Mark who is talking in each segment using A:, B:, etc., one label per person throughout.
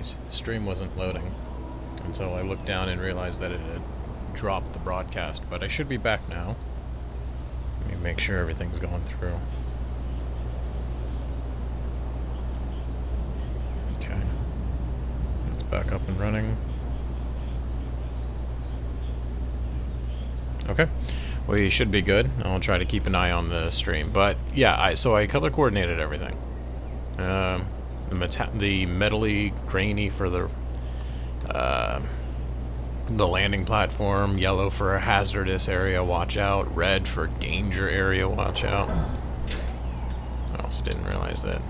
A: my stream wasn't loading until I looked down and realized that it had dropped the broadcast, but I should be back now. Let me make sure everything's going through. Okay. It's back up and running. Okay. We should be good. I'll try to keep an eye on the stream. But yeah, so I color coordinated everything. The metally grainy for the landing platform, yellow for a hazardous area, watch out, red for danger area, watch out. I also didn't realize that.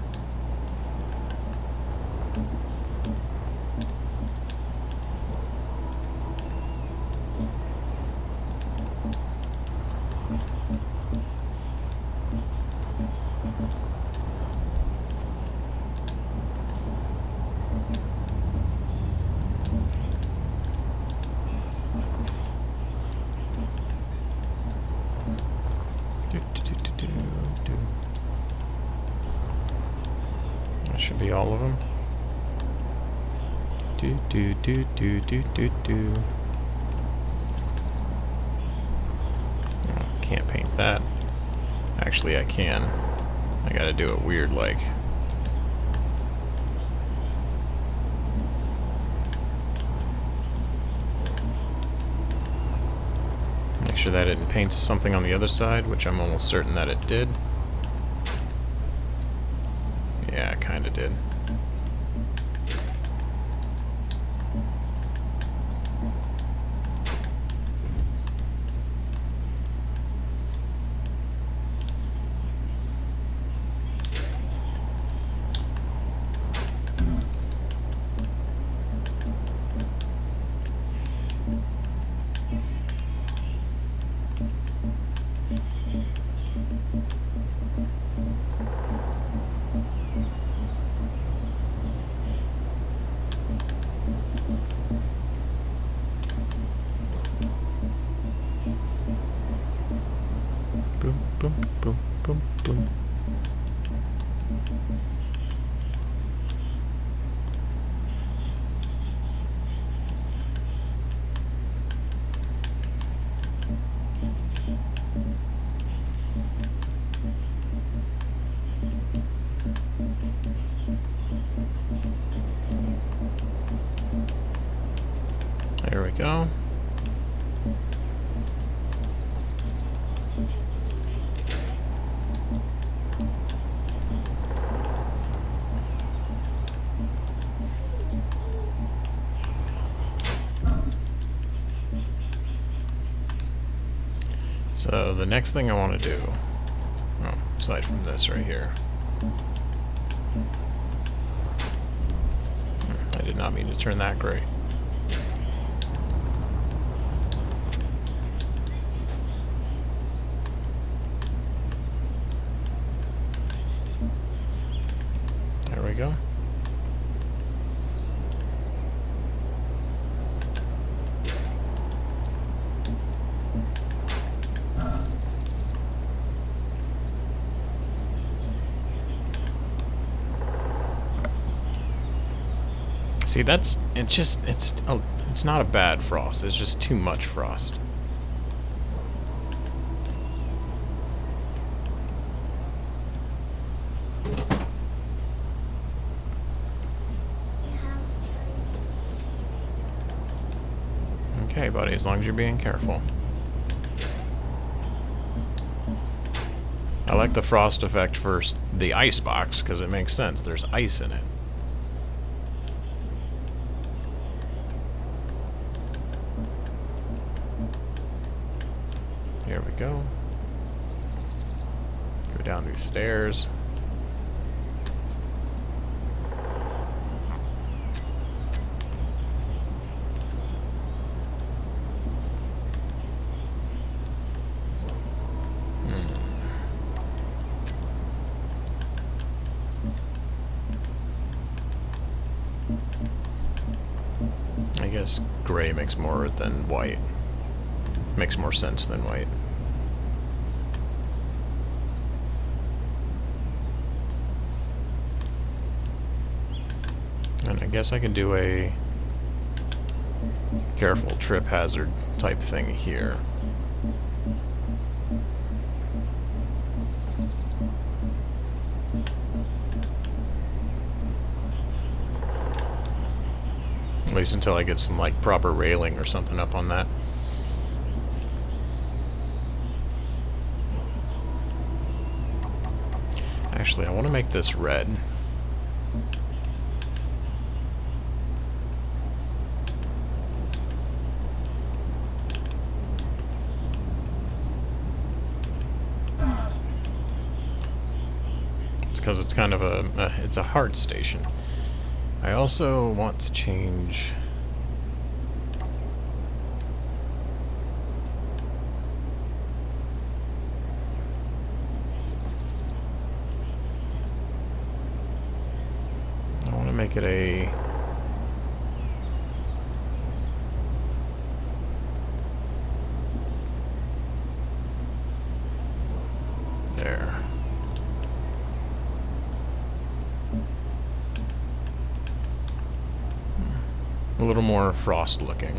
A: That should be all of them. Oh, can't paint that. Actually, I can. I gotta do it weird like. Make sure that it didn't paint something on the other side, which I'm almost certain that it did. Yeah, it kinda did. Boom, boom, boom, boom, boom. There we go. So the next thing I want to do, oh, aside from this right here, I did not mean to turn that gray. There we go. See, it's not a bad frost, it's just too much frost. Okay, buddy, as long as you're being careful. I like the frost effect for the ice box, because it makes sense, there's ice in it. Here we go. Go down these stairs. I guess gray makes more than white. Makes more sense than white. And I guess I can do a careful trip hazard type thing here. At least until I get some, like, proper railing or something up on that. Actually, I want to make this red. It's because it's kind of it's a hard station. I also want to change... I want to make it a... There. A little more frost looking.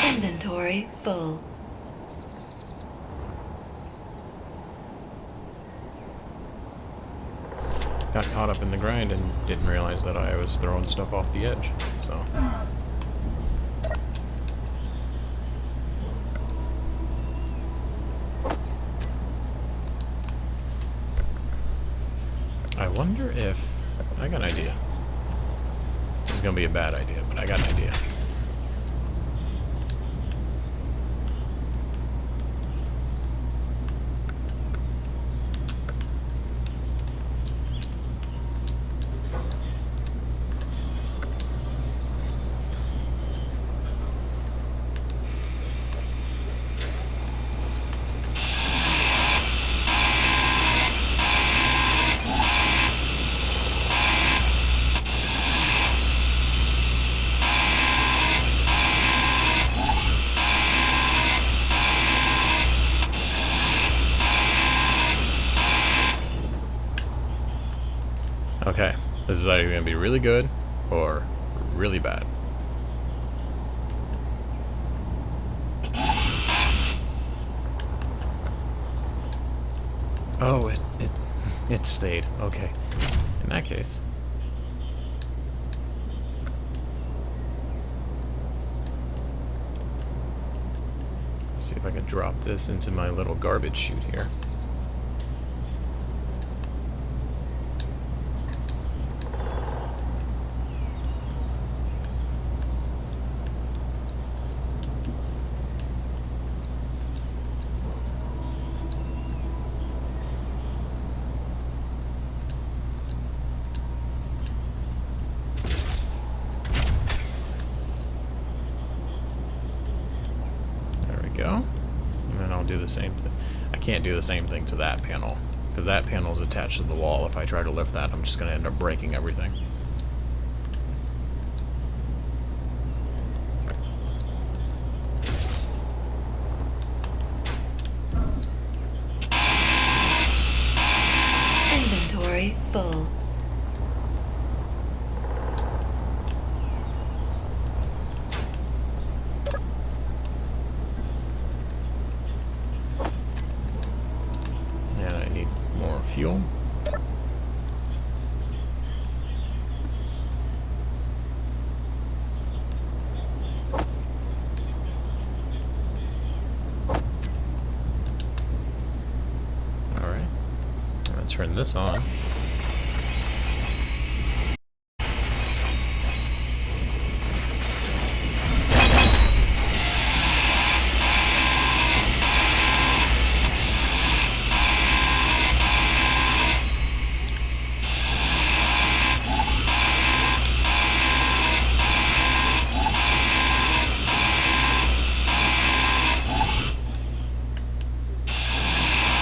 B: Inventory full.
A: Got caught up in the grind and didn't realize that I was throwing stuff off the edge, so... I wonder if... I got an idea. This is gonna be a bad idea, but I got an idea. Okay, this is either going to be really good or really bad. Oh, it stayed. Okay. In that case. Let's see if I can drop this into my little garbage chute here. Go, and then I'll do the same thing. I can't do the same thing to that panel because that panel is attached to the wall. If I try to lift that, I'm just going to end up breaking everything.
B: Inventory full.
A: Fuel. turn this on.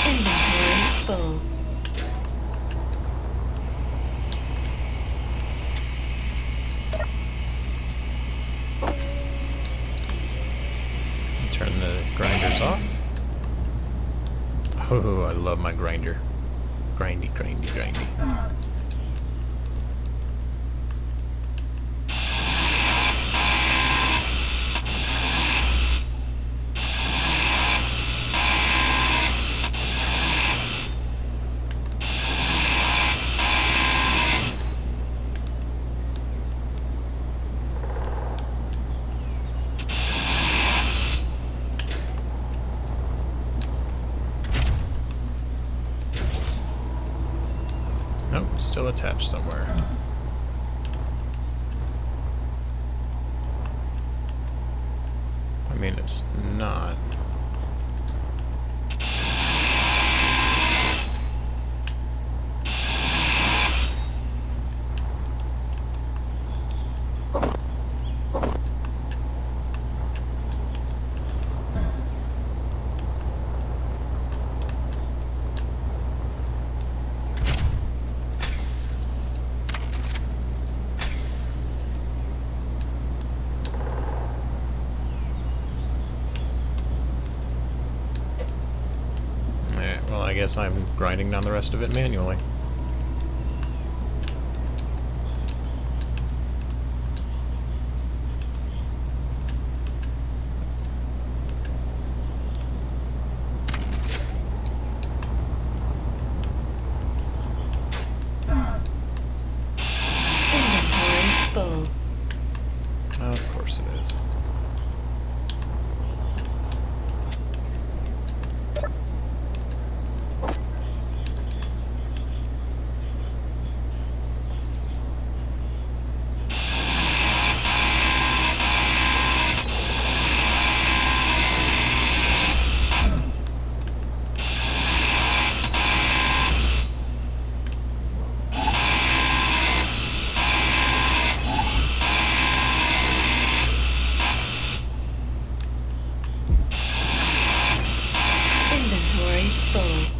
B: Inventory full.
A: Turn the grinders off. Oh, I love my grinder. Grindy, grindy, grindy. Nope, still attached somewhere. I mean, it's not. Well, I guess I'm grinding down the rest of it manually.
B: Inventory full.
A: Of course it is.
B: Inventory full.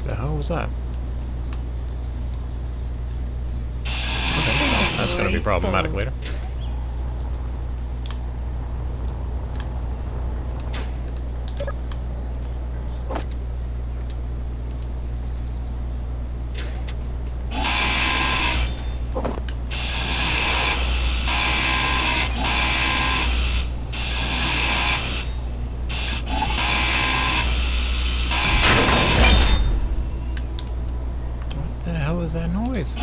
B: The hell was that? Okay, that's going to be problematic later. What the hell is that noise?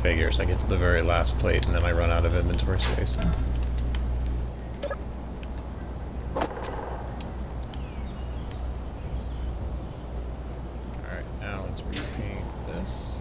A: Figures. I get to the very last plate and then I run out of inventory space. Alright, now let's repaint this.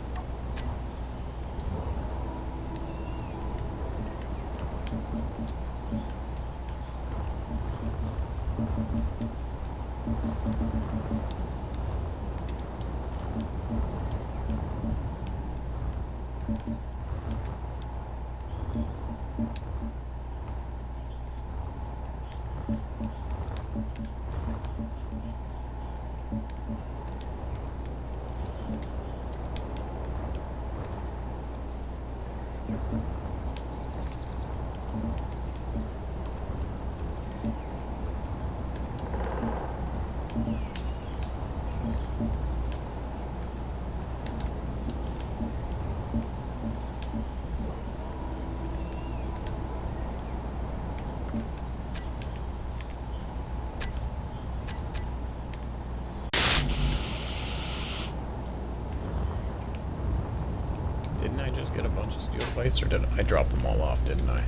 A: Didn't I just get a bunch of steel plates, or did I drop them all off, didn't I?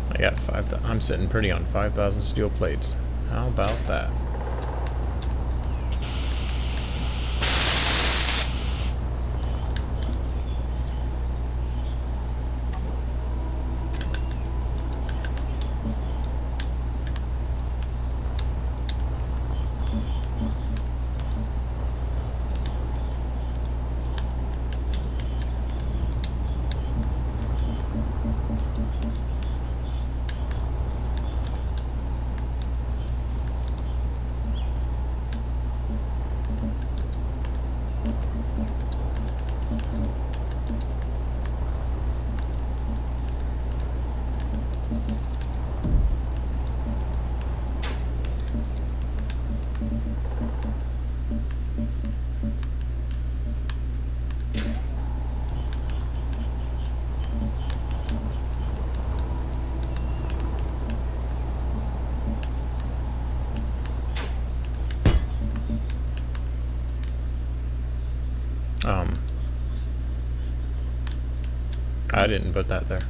A: I got 5,000. I'm sitting pretty on 5,000 steel plates. How about that? I didn't put that there.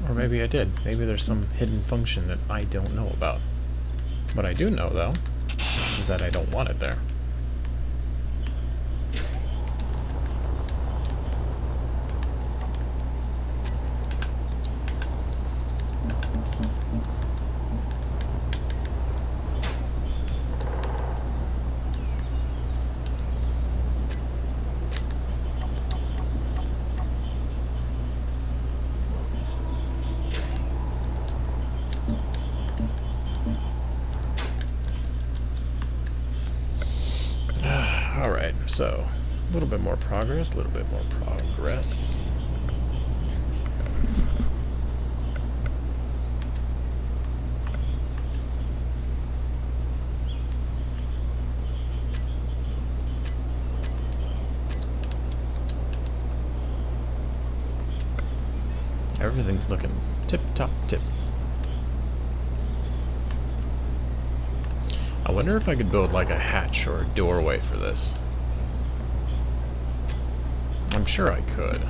A: Or maybe I did. Maybe there's some hidden function that I don't know about. What I do know, though, is that I don't want it there. Alright, so a little bit more progress, a little bit more progress. Everything's looking tip-top tip. I wonder if I could build like a hatch or a doorway for this. I'm sure I could.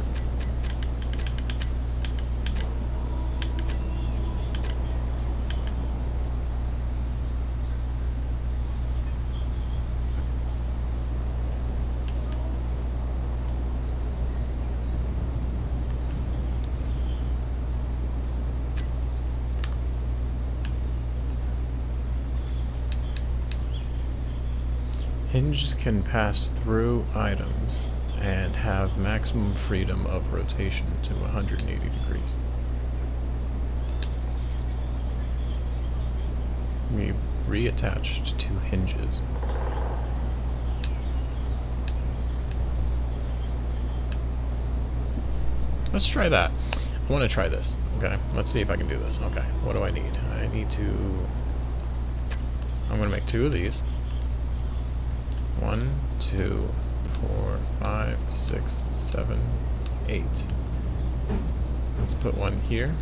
A: Hinges can pass through items and have maximum freedom of rotation to 180 degrees. We reattached to hinges. Let's try that. I want to try this. Okay, let's see if I can do this. Okay, what do I need? I need to... I'm going to make 2 of these. 1, 2, 4, 5, 6, 7, 8. Let's put one here.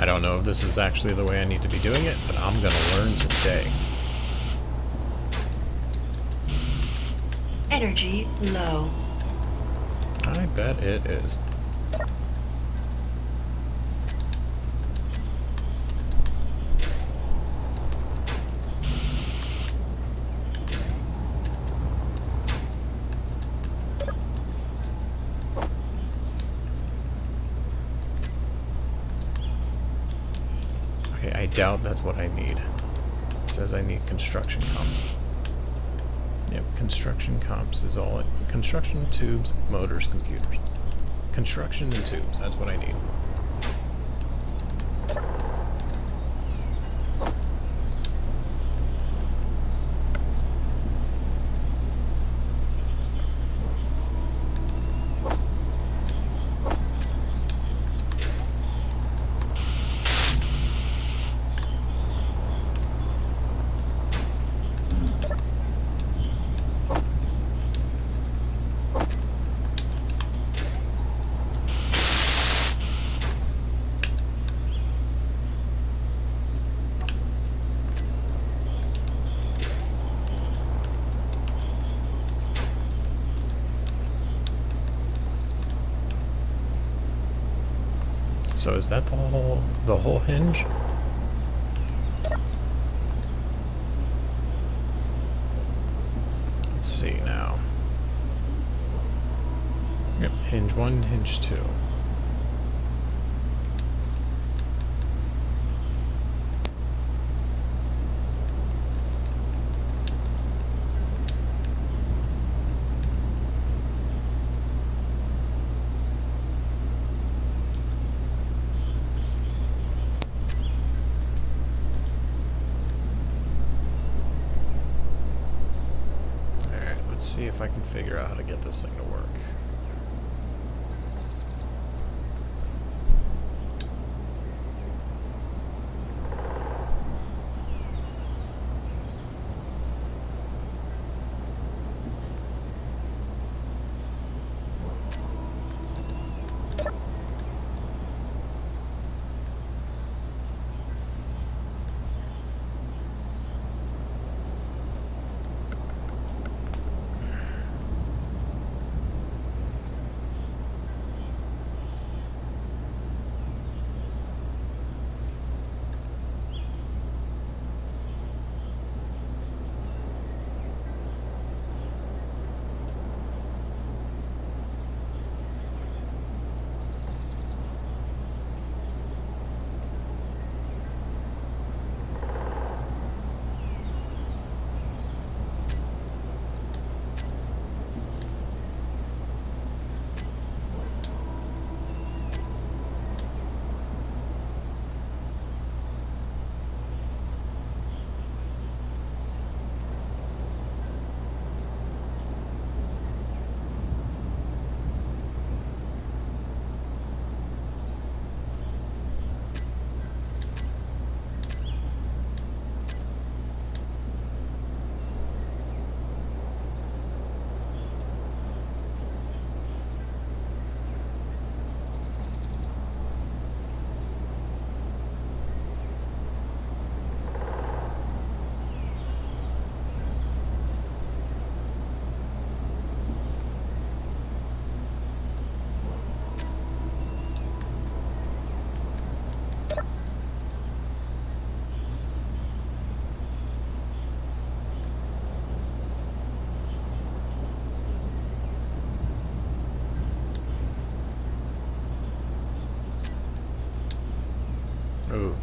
A: I don't know if this is actually the way I need to be doing it, but I'm gonna learn today.
B: Energy low.
A: I bet it is. Okay, I doubt that's what I need. It says I need construction comps. Yep, construction comps is all it. Construction, tubes, motors, computers. Construction and tubes, that's what I need. So is that the whole hinge? Let's see now. Yep, hinge 1, hinge 2. Let's see if I can figure out how to get this thing to work.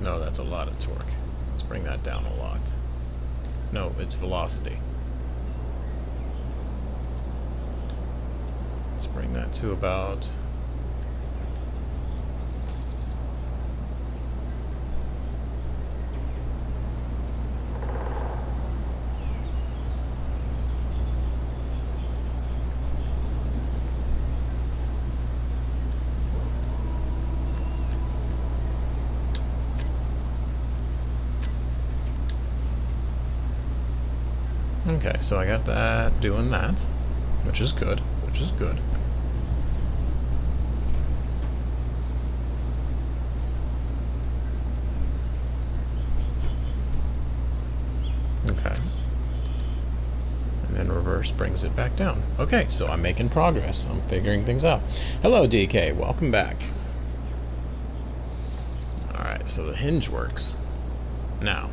A: No, that's a lot of torque. Let's bring that down a lot. No, it's velocity. Let's bring that to about... Okay, so I got that doing that, which is good, which is good. Okay. And then reverse brings it back down. Okay, so I'm making progress. I'm figuring things out. Hello, DK. Welcome back. Alright, so the hinge works. Now,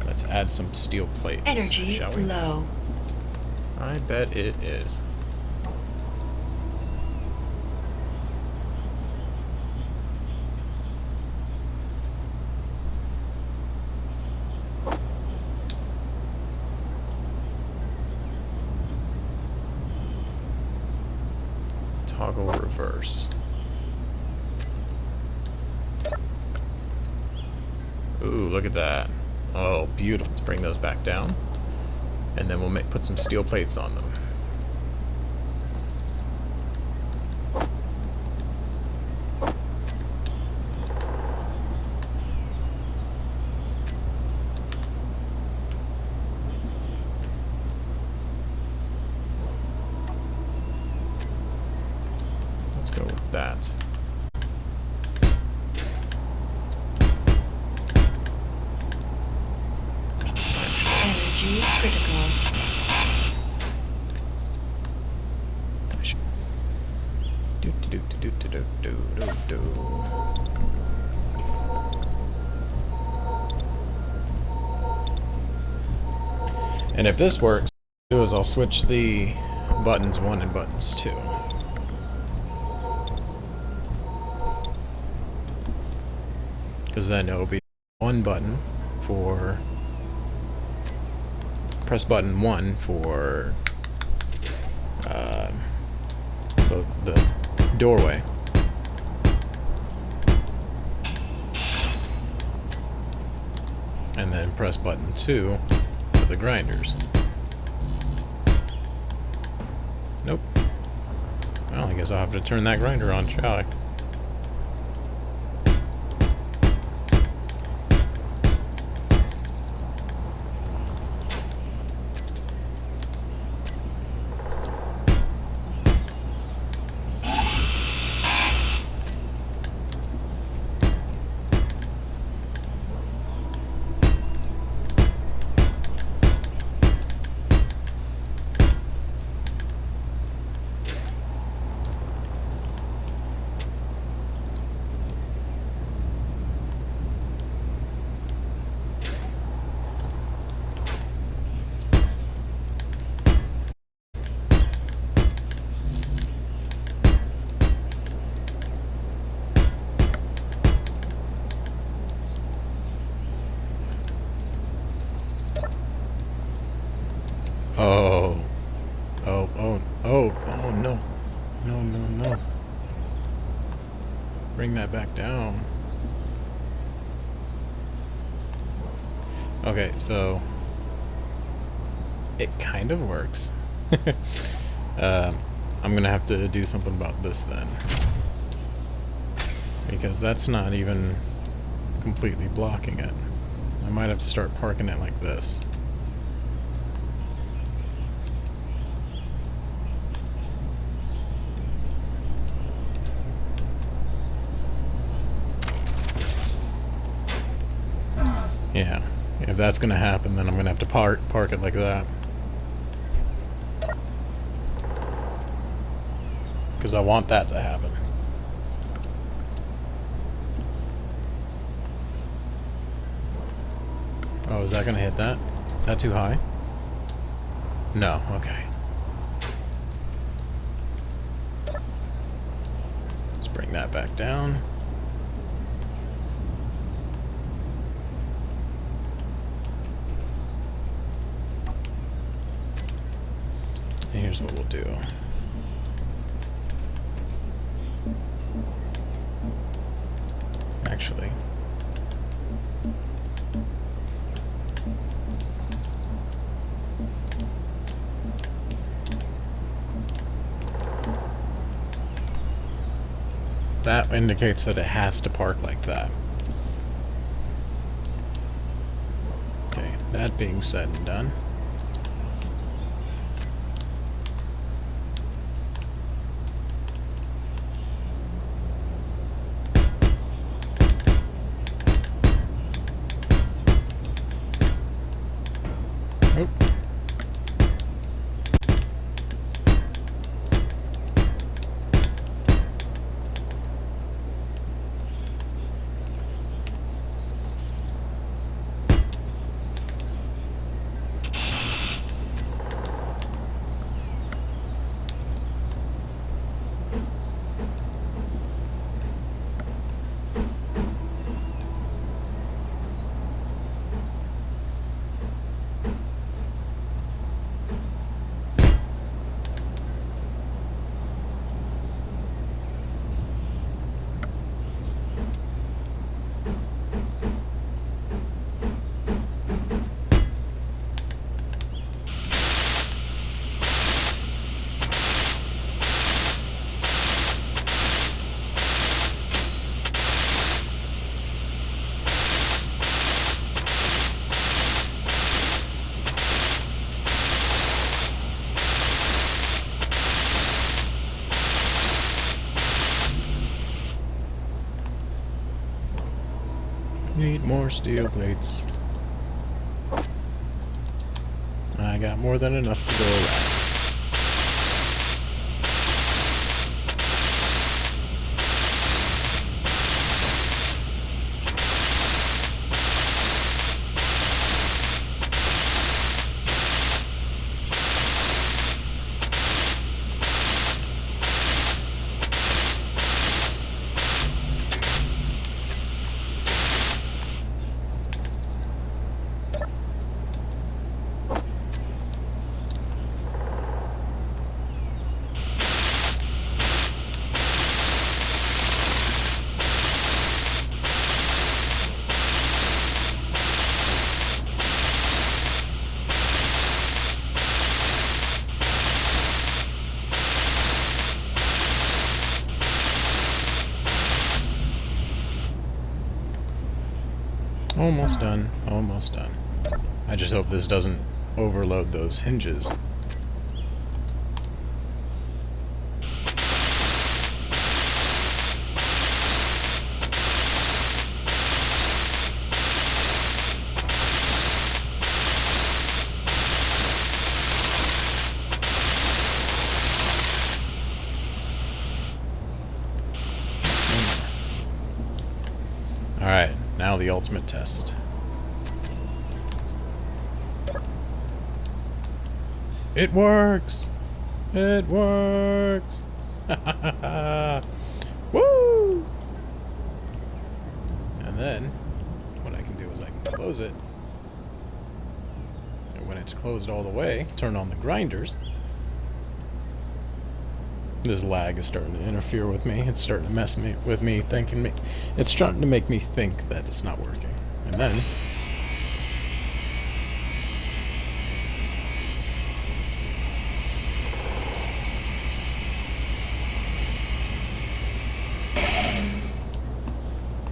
A: let's add some steel plates.
B: Energy
A: shall we?
B: low.
A: I bet it is. Toggle reverse. Ooh, look at that. Oh, beautiful. Let's bring those back down. And then we'll put some steel plates on them. Let's go with that.
B: Energy critical.
A: Do do do do do do do do do. And if this works, what I'll do is I'll switch the buttons 1 and buttons 2. Because then it'll be one button for press button 1 for the doorway. And then press button 2 for the grinders. Nope. Well, I guess I'll have to turn that grinder on, shall I? Oh. Oh, oh, oh, oh, no. No, no, no. Bring that back down. Okay, so it kind of works. I'm gonna have to do something about this then. Because that's not even completely blocking it. I might have to start parking it like this. Yeah, if that's gonna happen, then I'm gonna have to park it like that. Because I want that to happen. Oh, is that gonna hit that? Is that too high? No, okay. Bring that back down. And here's what we'll do. Actually, that indicates that it has to park like that. Okay, that being said and done. Oh. Need more steel plates. I got more than enough to go around. Almost done. Almost done. I just hope this doesn't overload those hinges. Alright, now the ultimate test. It works! It works! Woo! And then, what I can do is I can close it. And when it's closed all the way, turn on the grinders. This lag is starting to interfere with me. It's starting to mess with me, it's starting to make me think that it's not working. And then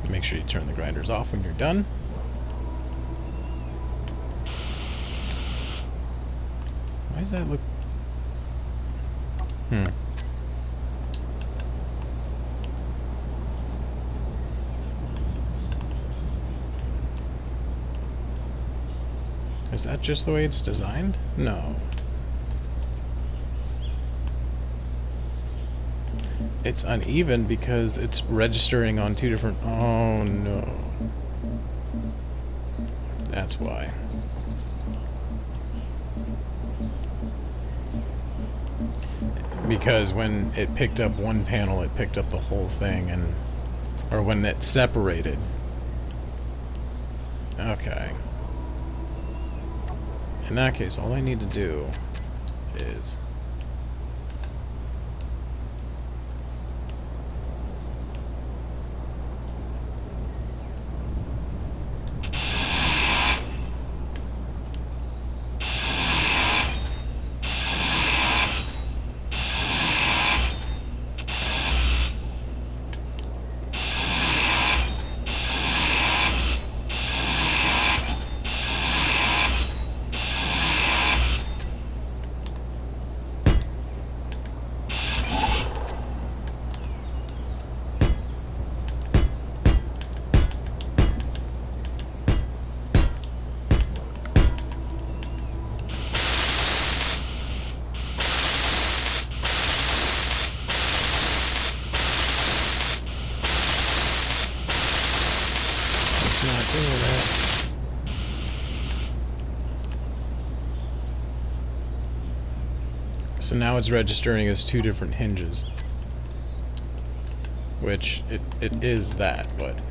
A: make sure you turn the grinders off when you're done. Why does that look... Is that just the way it's designed? No. It's uneven because it's registering on two different... Oh, no. That's why. Because when it picked up one panel, it picked up the whole thing, and or when it separated. Okay. In that case, all I need to do is not doing that. So now it's registering as two different hinges. Which, it is that, but...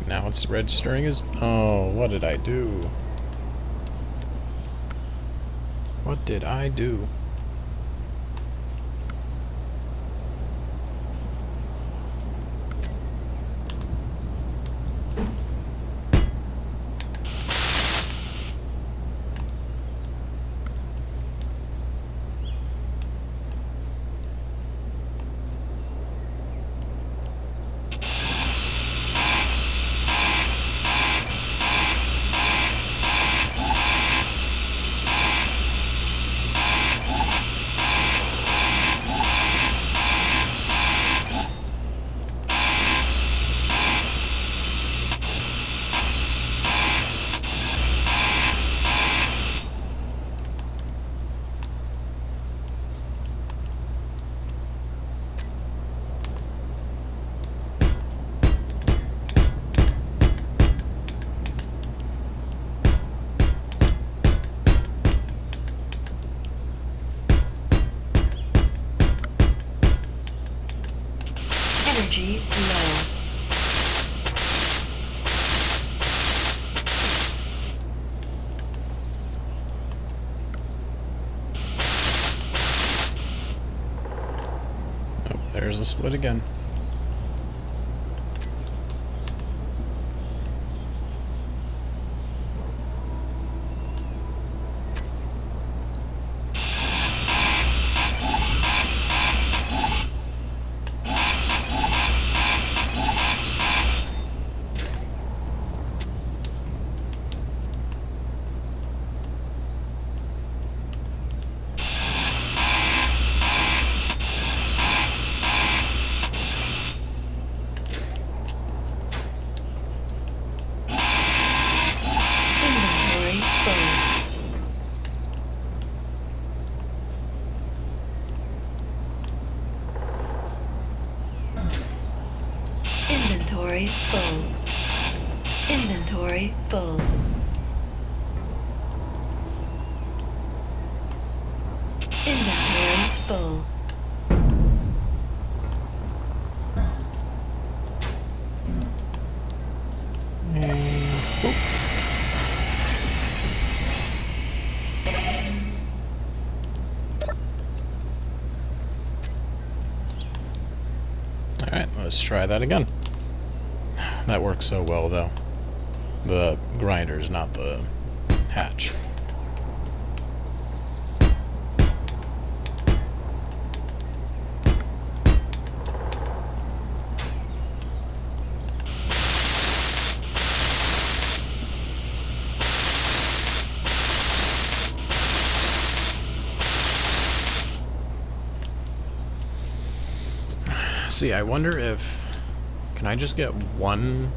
A: Now it's registering as... Oh, what did I do? What did I do?
B: Energy low.
A: Oh, there's the split again.
B: Inventory full. Inventory full. Inventory full. Inventory full.
A: Let's try that again. That works so well, though. The grinders, not the hatch. See, I wonder if... Can I just get one...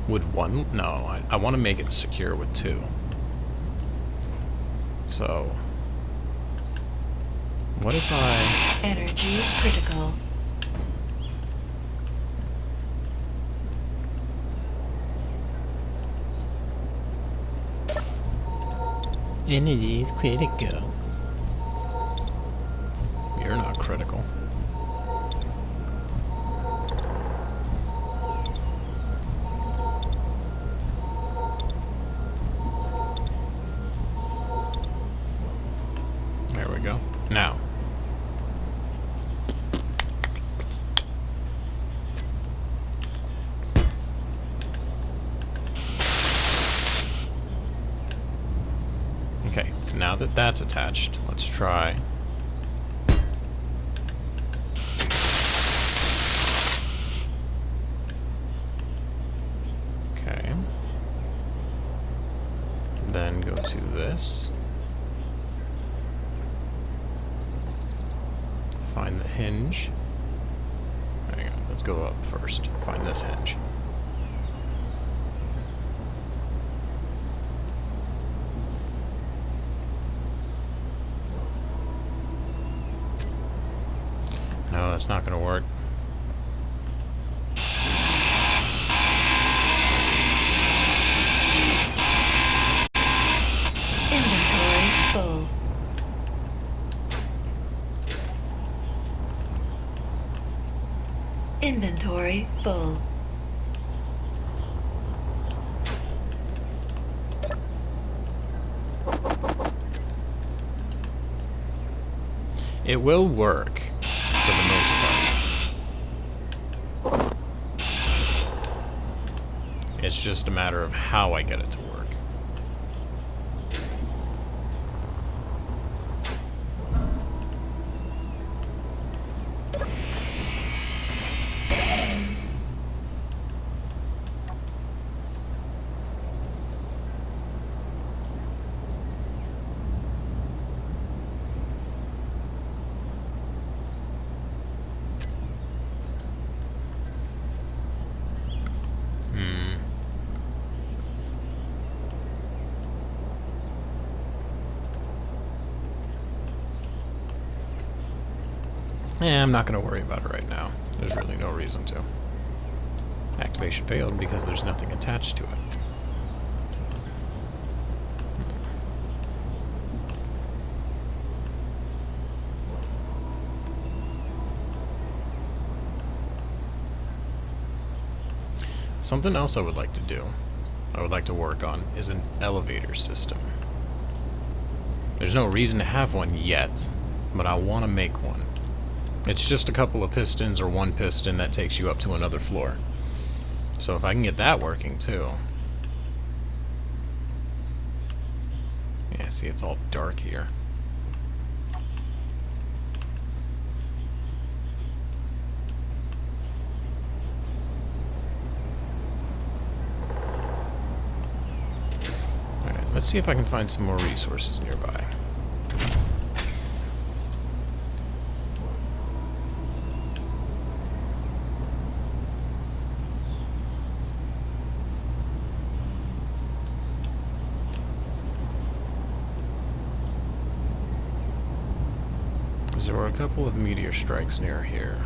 A: Would one... No, I want to make it secure with two. So... What if I...
B: Energy critical.
A: Energy is critical. You're not critical. There we go. Now. Okay, now that that's attached, let's try. Okay. Then go to this. Find the hinge. There you go. Let's go up first. Find this hinge. No, that's not going to work.
B: Inventory full. Inventory full.
A: It will work for the most part. It's just a matter of how I get it to work. I'm not going to worry about it right now. There's really no reason to. Activation failed because there's nothing attached to it. Something else I would like to do, I would like to work on, is an elevator system. There's no reason to have one yet, but I want to make one. It's just a couple of pistons or one piston that takes you up to another floor. So if I can get that working too. Yeah, see, it's all dark here. Alright, let's see if I can find some more resources nearby. There were a couple of meteor strikes near here.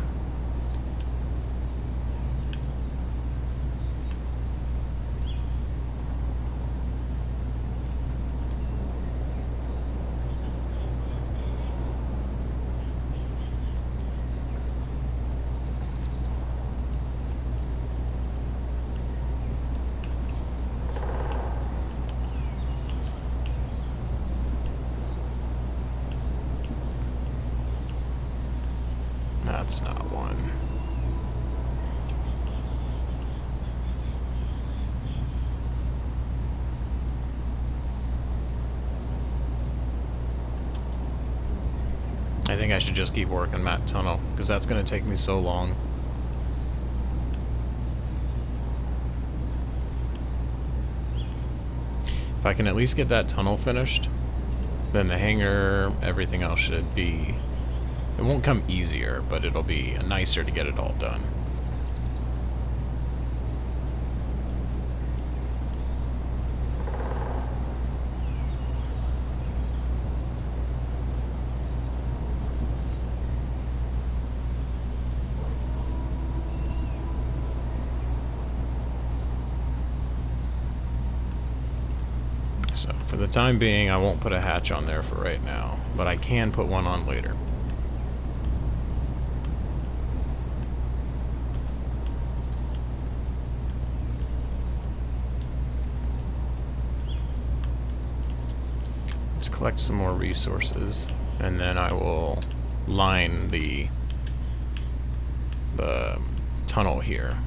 A: That's not one. to just keep working that tunnel, because that's going to take me so long. If I can at least get that tunnel finished, then the hangar, everything else should be... It won't come easier, but it'll be nicer to get it all done. So, for the time being, I won't put a hatch on there for right now, but I can put one on later. Let's collect some more resources, and then I will line the tunnel here.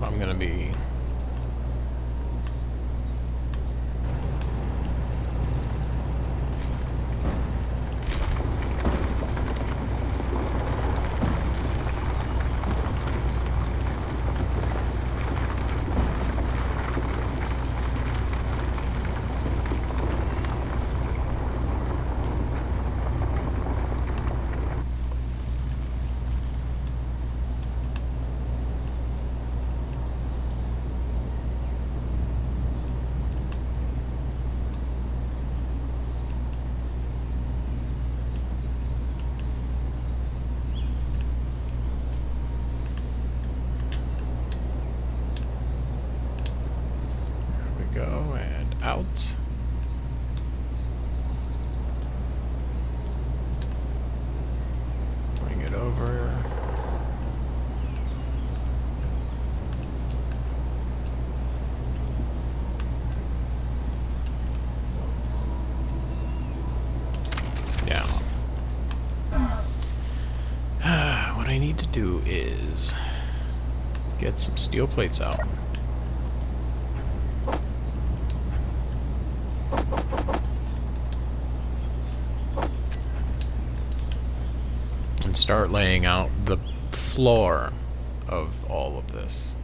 A: I'm gonna be... we go, and out. Bring it over. Down. What I need to do is get some steel plates out. And start laying out the floor of all of this.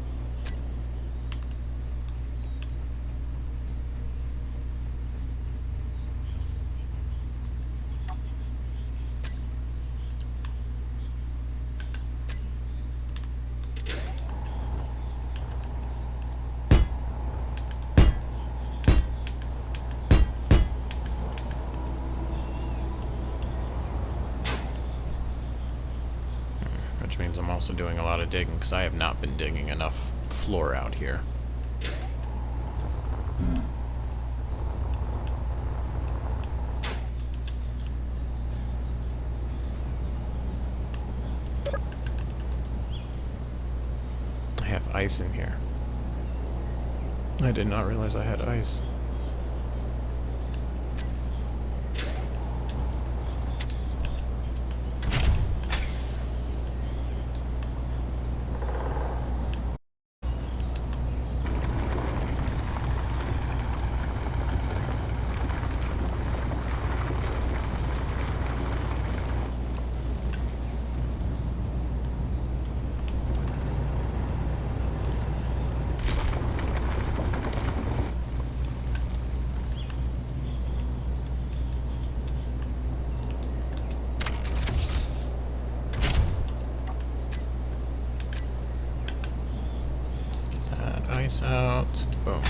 A: Which means I'm also doing a lot of digging, because I have not been digging enough floor out here. I have ice in here. I did not realize I had ice. Ice out. Boom.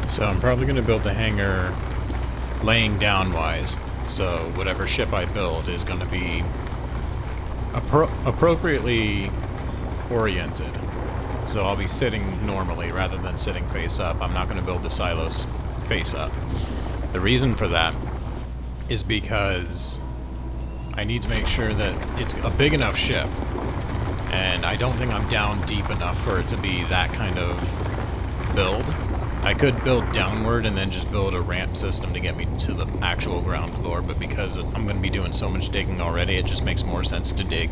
A: So I'm probably going to build the hangar laying down wise. So whatever ship I build is going to be appropriately oriented. So I'll be sitting normally rather than sitting face up. I'm not going to build the silos face up. The reason for that is because I need to make sure that it's a big enough ship, and I don't think I'm down deep enough for it to be that kind of build. I could build downward and then just build a ramp system to get me to the actual ground floor, but because I'm going to be doing so much digging already, it just makes more sense to dig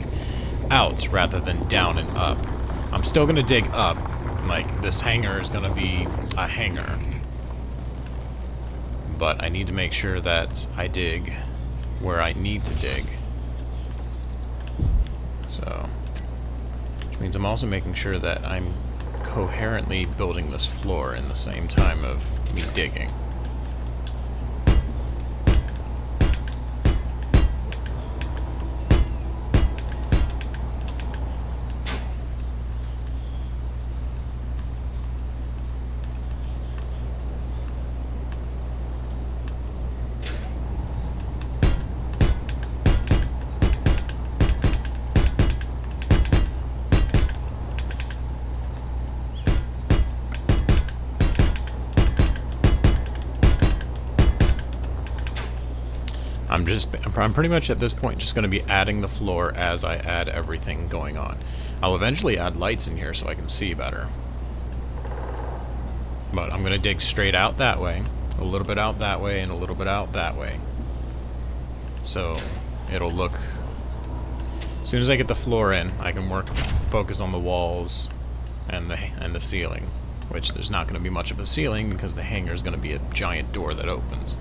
A: out rather than down and up. I'm still going to dig up. Like, this hangar is going to be a hangar. But I need to make sure that I dig where I need to dig. So, which means I'm also making sure that I'm coherently building this floor in the same time of me digging. I'm pretty much at this point just going to be adding the floor as I add everything going on. I'll eventually add lights in here so I can see better. But I'm going to dig straight out that way, a little bit out that way, and a little bit out that way. So it'll look... As soon as I get the floor in, I can focus on the walls and the ceiling. Which there's not going to be much of a ceiling because the hangar is going to be a giant door that opens.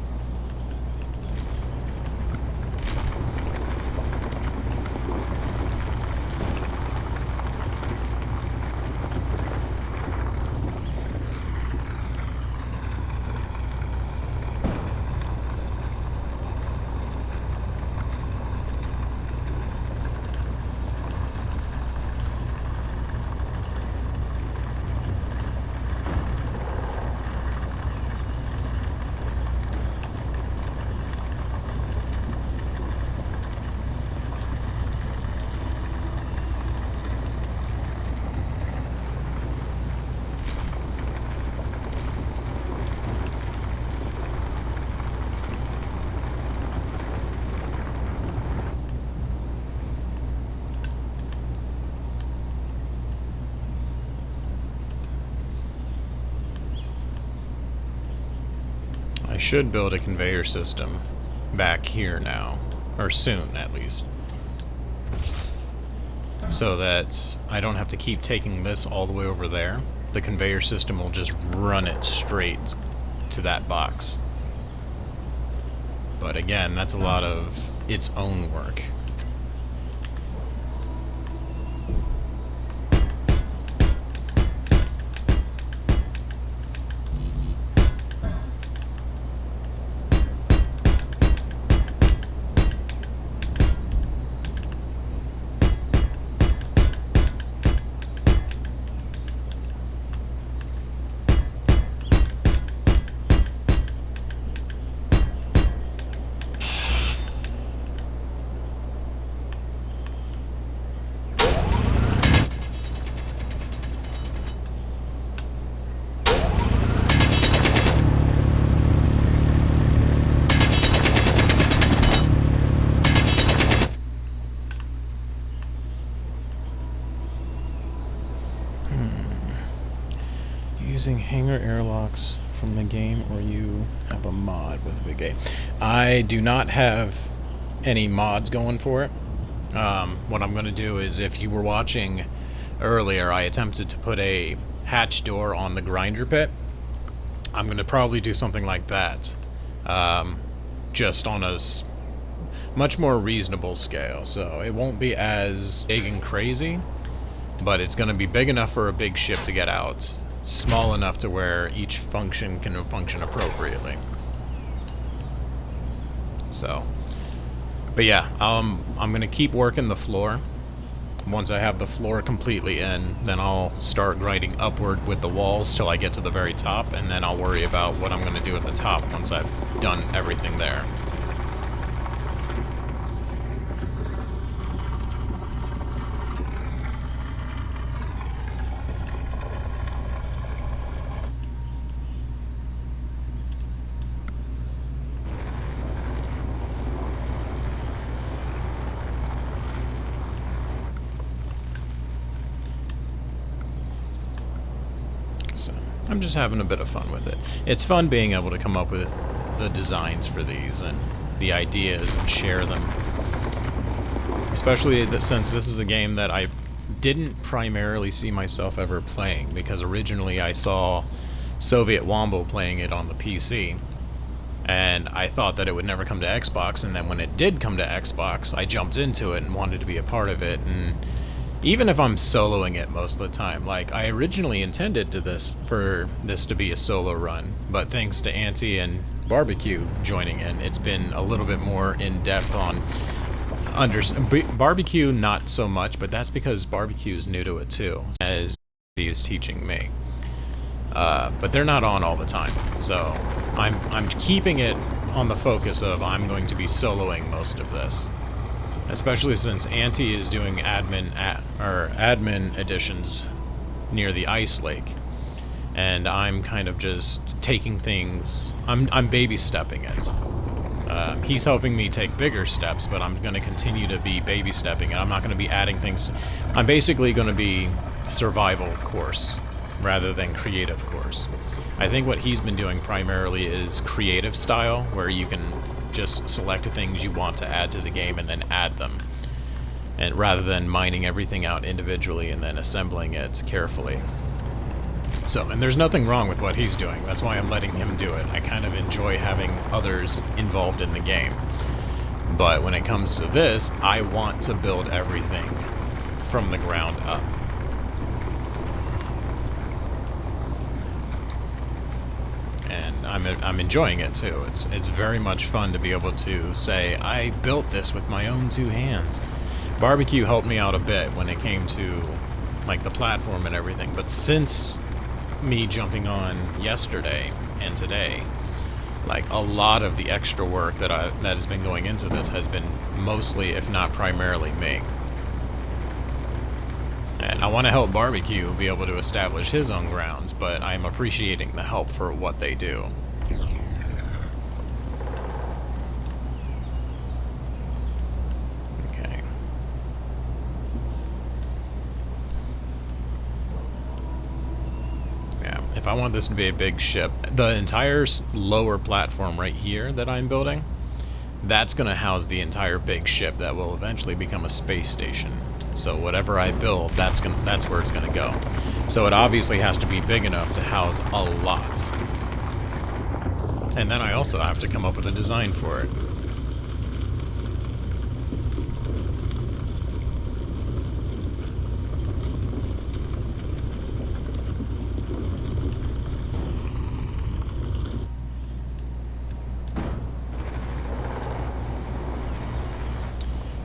A: I should build a conveyor system back here now, or soon at least, so that I don't have to keep taking this all the way over there. The conveyor system will just run it straight to that box. But again, that's a lot of its own work. Using hangar airlocks from the game, or you have a mod with a big A. I do not have any mods going for it. What I'm going to do is, if you were watching earlier, I attempted to put a hatch door on the grinder pit. I'm going to probably do something like that, just on a much more reasonable scale. So it won't be as big and crazy, but it's going to be big enough for a big ship to get out. Small enough to where each function can function appropriately. So, but yeah, I'm gonna keep working the floor. Once I have the floor completely in, then I'll start grinding upward with the walls till I get to the very top, and then I'll worry about what I'm gonna do at the top once I've done everything there. So I'm just having a bit of fun with it. It's fun being able to come up with the designs for these and the ideas and share them. Especially since this is a game that I didn't primarily see myself ever playing, because originally I saw Soviet Wombo playing it on the PC, and I thought that it would never come to Xbox, and then when it did come to Xbox, I jumped into it and wanted to be a part of it. And even if I'm soloing it most of the time, like, I originally intended for this to be a solo run, but thanks to Auntie and Barbecue joining in, it's been a little bit more in-depth on Barbecue, not so much, but that's because Barbecue is new to it too, as he is teaching me. But they're not on all the time, so I'm keeping it on the focus of I'm going to be soloing most of this. Especially since Auntie is doing admin additions near the ice lake, and I'm kind of just taking things. I'm baby stepping it. He's helping me take bigger steps, but I'm going to continue to be baby stepping, and I'm not going to be adding things. I'm basically going to be survival course rather than creative course. I think what he's been doing primarily is creative style, where you can just select things you want to add to the game and then add them, and rather than mining everything out individually and then assembling it carefully. So, and there's nothing wrong with what he's doing. That's why I'm letting him do it. I kind of enjoy having others involved in the game. But when it comes to this, I want to build everything from the ground up. And I'm enjoying it too. It's very much fun to be able to say, I built this with my own 2 hands. Barbecue helped me out a bit when it came to like the platform and everything, but since me jumping on yesterday and today, like a lot of the extra work that has been going into this has been mostly, if not primarily, me. And I want to help Barbecue be able to establish his own grounds, but I'm appreciating the help for what they do. If I want this to be a big ship, the entire lower platform right here that I'm building, that's going to house the entire big ship that will eventually become a space station. So whatever I build, that's where it's going to go. So it obviously has to be big enough to house a lot. And then I also have to come up with a design for it.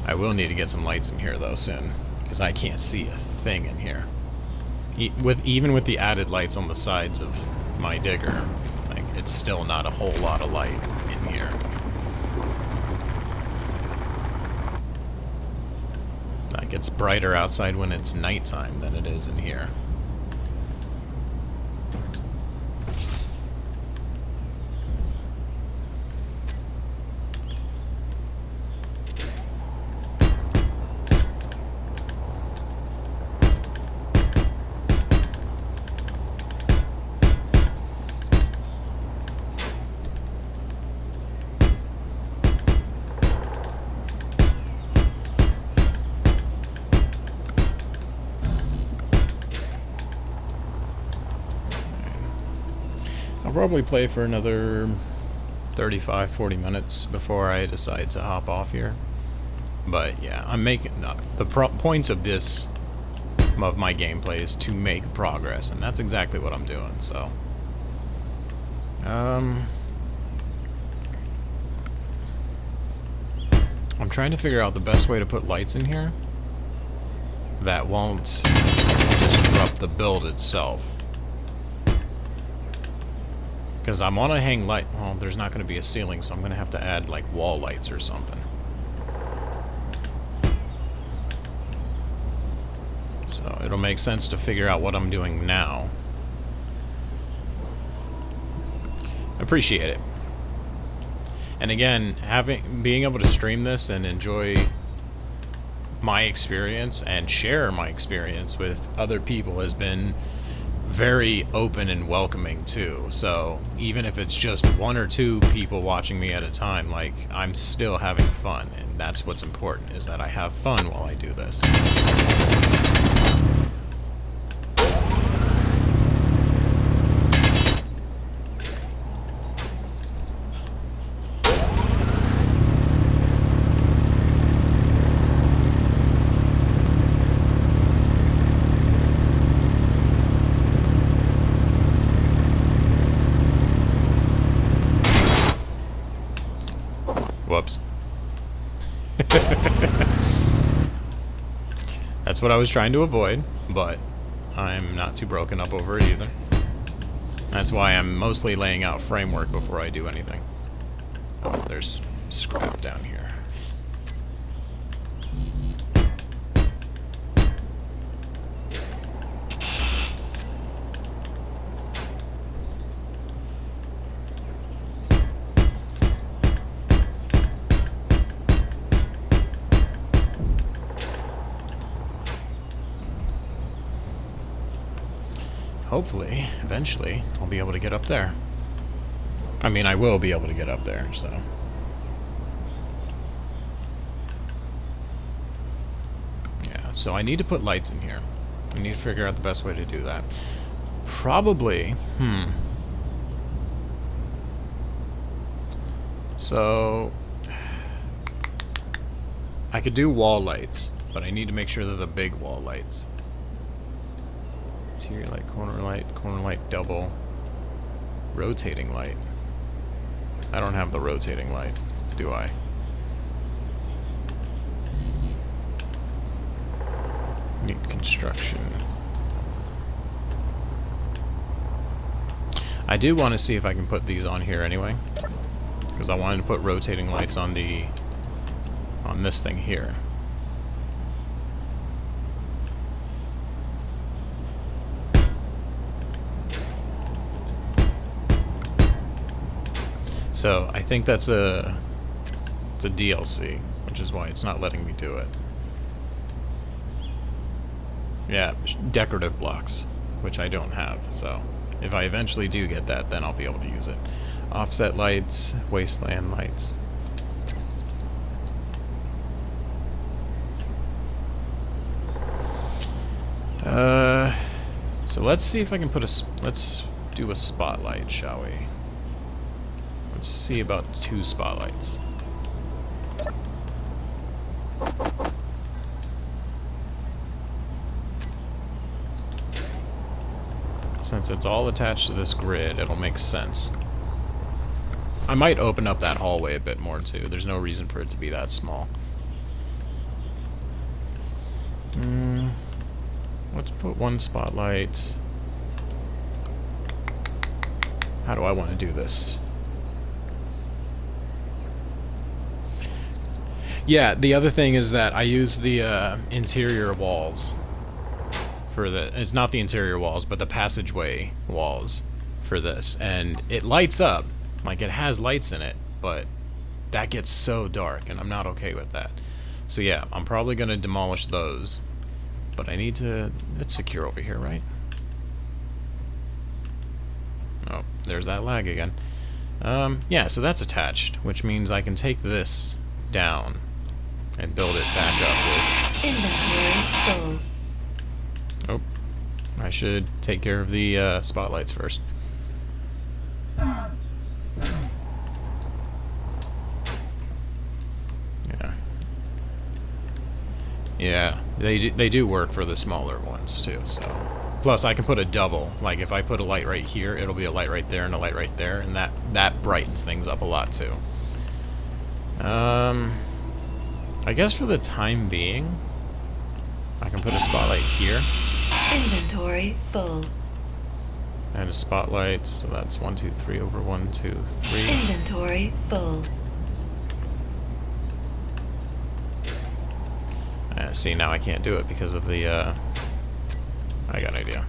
A: I will need to get some lights in here though soon, because I can't see a thing in here. Even with the added lights on the sides of my digger, like it's still not a whole lot of light in here. Like it's brighter outside when it's nighttime than it is in here. I'll probably play for another 35-40 minutes before I decide to hop off here. But yeah, I'm making the points of this of my gameplay is to make progress, and that's exactly what I'm doing. So I'm trying to figure out the best way to put lights in here that won't disrupt the build itself. Because I want to hang light. Well, there's not going to be a ceiling, so I'm going to have to add like wall lights or something. So it'll make sense to figure out what I'm doing now. Appreciate it. And again, being able to stream this and enjoy my experience and share my experience with other people has been very open and welcoming too. So even if it's just 1 or 2 people watching me at a time, like I'm still having fun, and that's what's important, is that I have fun while I do this. Whoops. That's what I was trying to avoid, but I'm not too broken up over it either. That's why I'm mostly laying out framework before I do anything. Oh, there's scrap down here. hopefully, eventually, I'll be able to get up there. I mean, I will be able to get up there, so. Yeah, so I need to put lights in here. I need to figure out the best way to do that. Probably, So, I could do wall lights, but I need to make sure they're the big wall lights. Interior light, corner light double, rotating light. I don't have the rotating light, do I? Need construction. I do want to see if I can put these on here anyway, because I wanted to put rotating lights on this thing here. So I think it's a DLC, which is why it's not letting me do it. Yeah, decorative blocks, which I don't have, so if I eventually do get that, then I'll be able to use it. Offset lights, wasteland lights. So let's see if I can put let's do a spotlight, shall we? Let's see about 2 spotlights. Since it's all attached to this grid, it'll make sense. I might open up that hallway a bit more too. There's no reason for it to be that small. Let's put 1 spotlight. How do I want to do this? Yeah, the other thing is that I use the interior walls for it's not the interior walls, but the passageway walls for this, and it lights up, like it has lights in it, but that gets so dark, and I'm not okay with that. So yeah, I'm probably going to demolish those, but I need to, it's secure over here, right? Oh, there's that lag again. Yeah, so that's attached, which means I can take this down and build it back up with...
B: Inventory full.
A: Oh, I should take care of the spotlights first. Yeah, they do work for the smaller ones too, so. Plus I can put a double, like if I put a light right here, it'll be a light right there and a light right there, and that brightens things up a lot too. I guess for the time being, I can put a spotlight here.
B: Inventory full.
A: And a spotlight, so that's 1, 2, 3 over 1, 2, 3.
B: Inventory full.
A: See, now I can't do it because of the, I got an idea.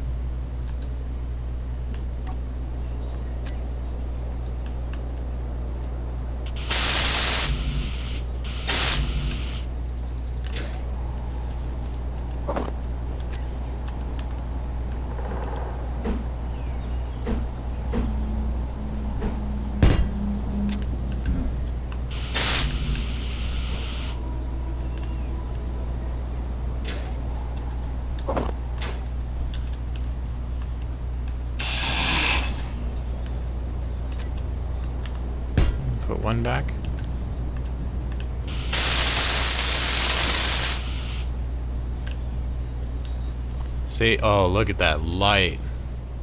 A: Put 1 back. See? Oh, look at that light.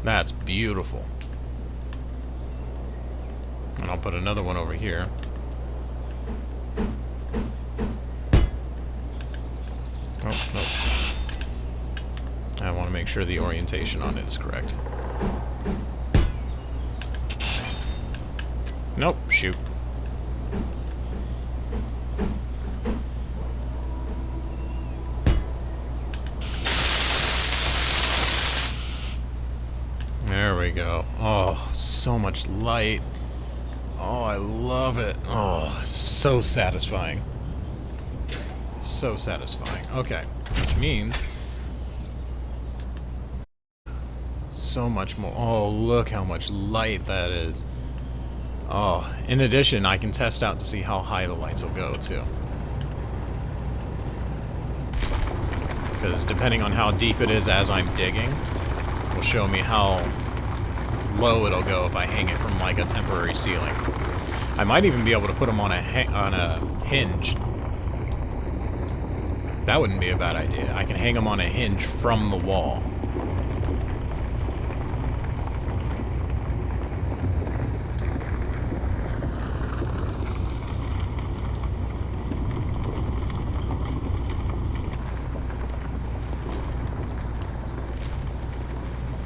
A: That's beautiful. And I'll put another one over here. Oh, nope. I want to make sure the orientation on it is correct. Nope, shoot. There we go. Oh, so much light. Oh, I love it. Oh, so satisfying. So satisfying. Okay, which means... so much more. Oh, look how much light that is. Oh, in addition, I can test out to see how high the lights will go, too. Because depending on how deep it is as I'm digging, will show me how low it'll go if I hang it from, like, a temporary ceiling. I might even be able to put them on a hinge. That wouldn't be a bad idea. I can hang them on a hinge from the wall.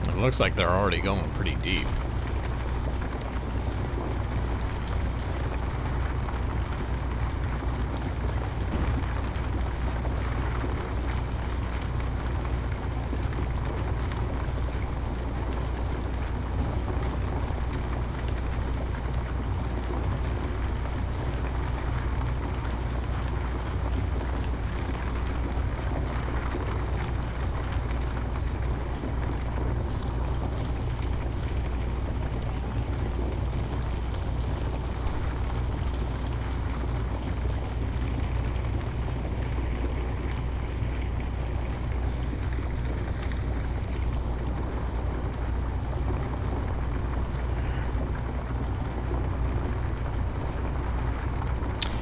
A: It looks like they're already going pretty deep.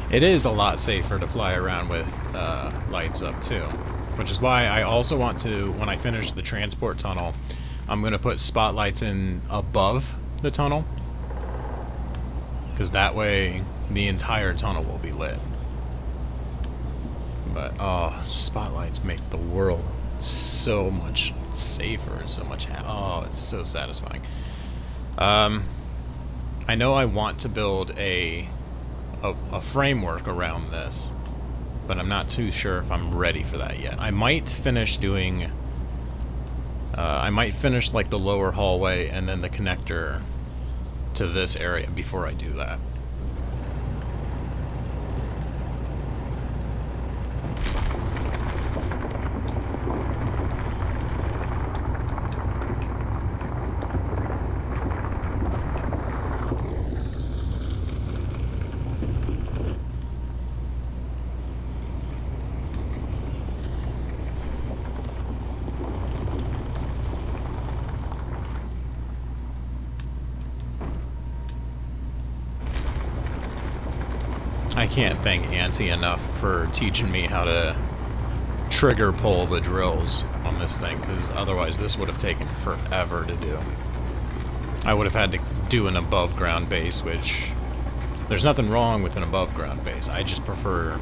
A: It is a lot safer to fly around with lights up too, which is why I also want to, when I finish the transport tunnel, I'm going to put spotlights in above the tunnel, because that way the entire tunnel will be lit. But oh, spotlights make the world so much safer and so much oh, it's so satisfying. I know I want to build a framework around this, but I'm not too sure if I'm ready for that yet. I might finish doing I might finish like the lower hallway and then the connector to this area before I do that. I can't thank Auntie enough for teaching me how to trigger pull the drills on this thing, because otherwise this would have taken forever to do. I would have had to do an above ground base, which there's nothing wrong with an above ground base. I just prefer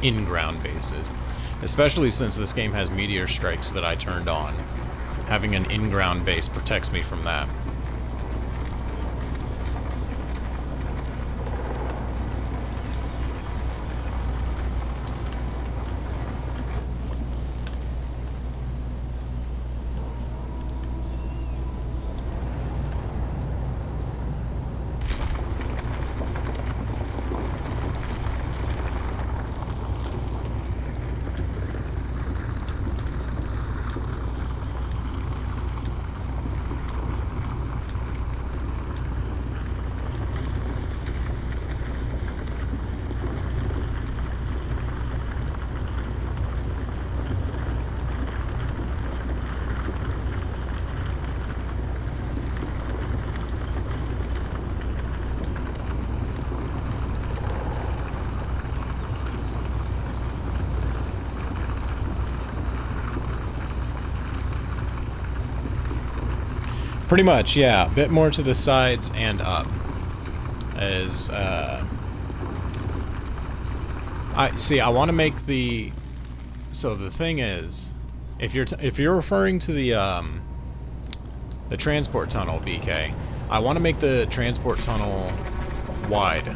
A: in ground bases, especially since this game has meteor strikes that I turned on. Having an in ground base protects me from that. Pretty much, yeah. A bit more to the sides and up. As I want to make the. So the thing is, if you're referring to the transport tunnel, BK, I want to make the transport tunnel wide,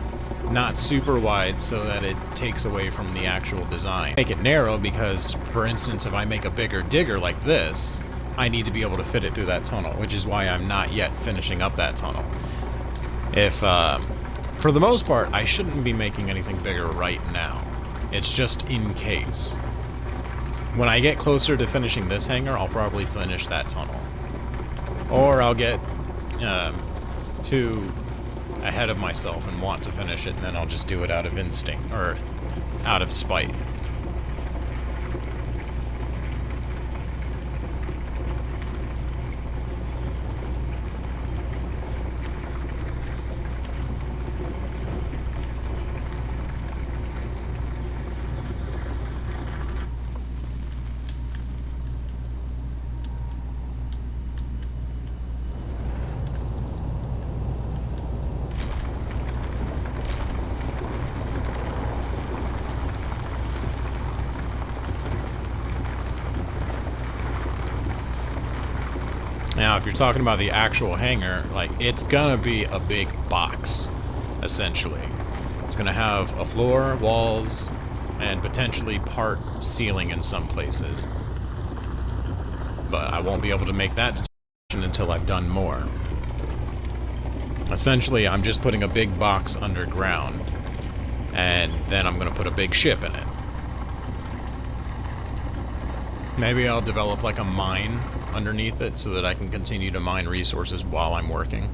A: not super wide, so that it takes away from the actual design. Make it narrow because, for instance, if I make a bigger digger like this, I need to be able to fit it through that tunnel, which is why I'm not yet finishing up that tunnel. If, for the most part, I shouldn't be making anything bigger right now. It's just in case. When I get closer to finishing this hangar, I'll probably finish that tunnel. Or I'll get too ahead of myself and want to finish it, and then I'll just do it out of instinct, or out of spite. Now, if you're talking about the actual hangar, like, it's gonna be a big box, essentially. It's gonna have a floor, walls, and potentially part ceiling in some places. But I won't be able to make that decision until I've done more. Essentially, I'm just putting a big box underground, and then I'm gonna put a big ship in it. Maybe I'll develop like a mine underneath it so that I can continue to mine resources while I'm working.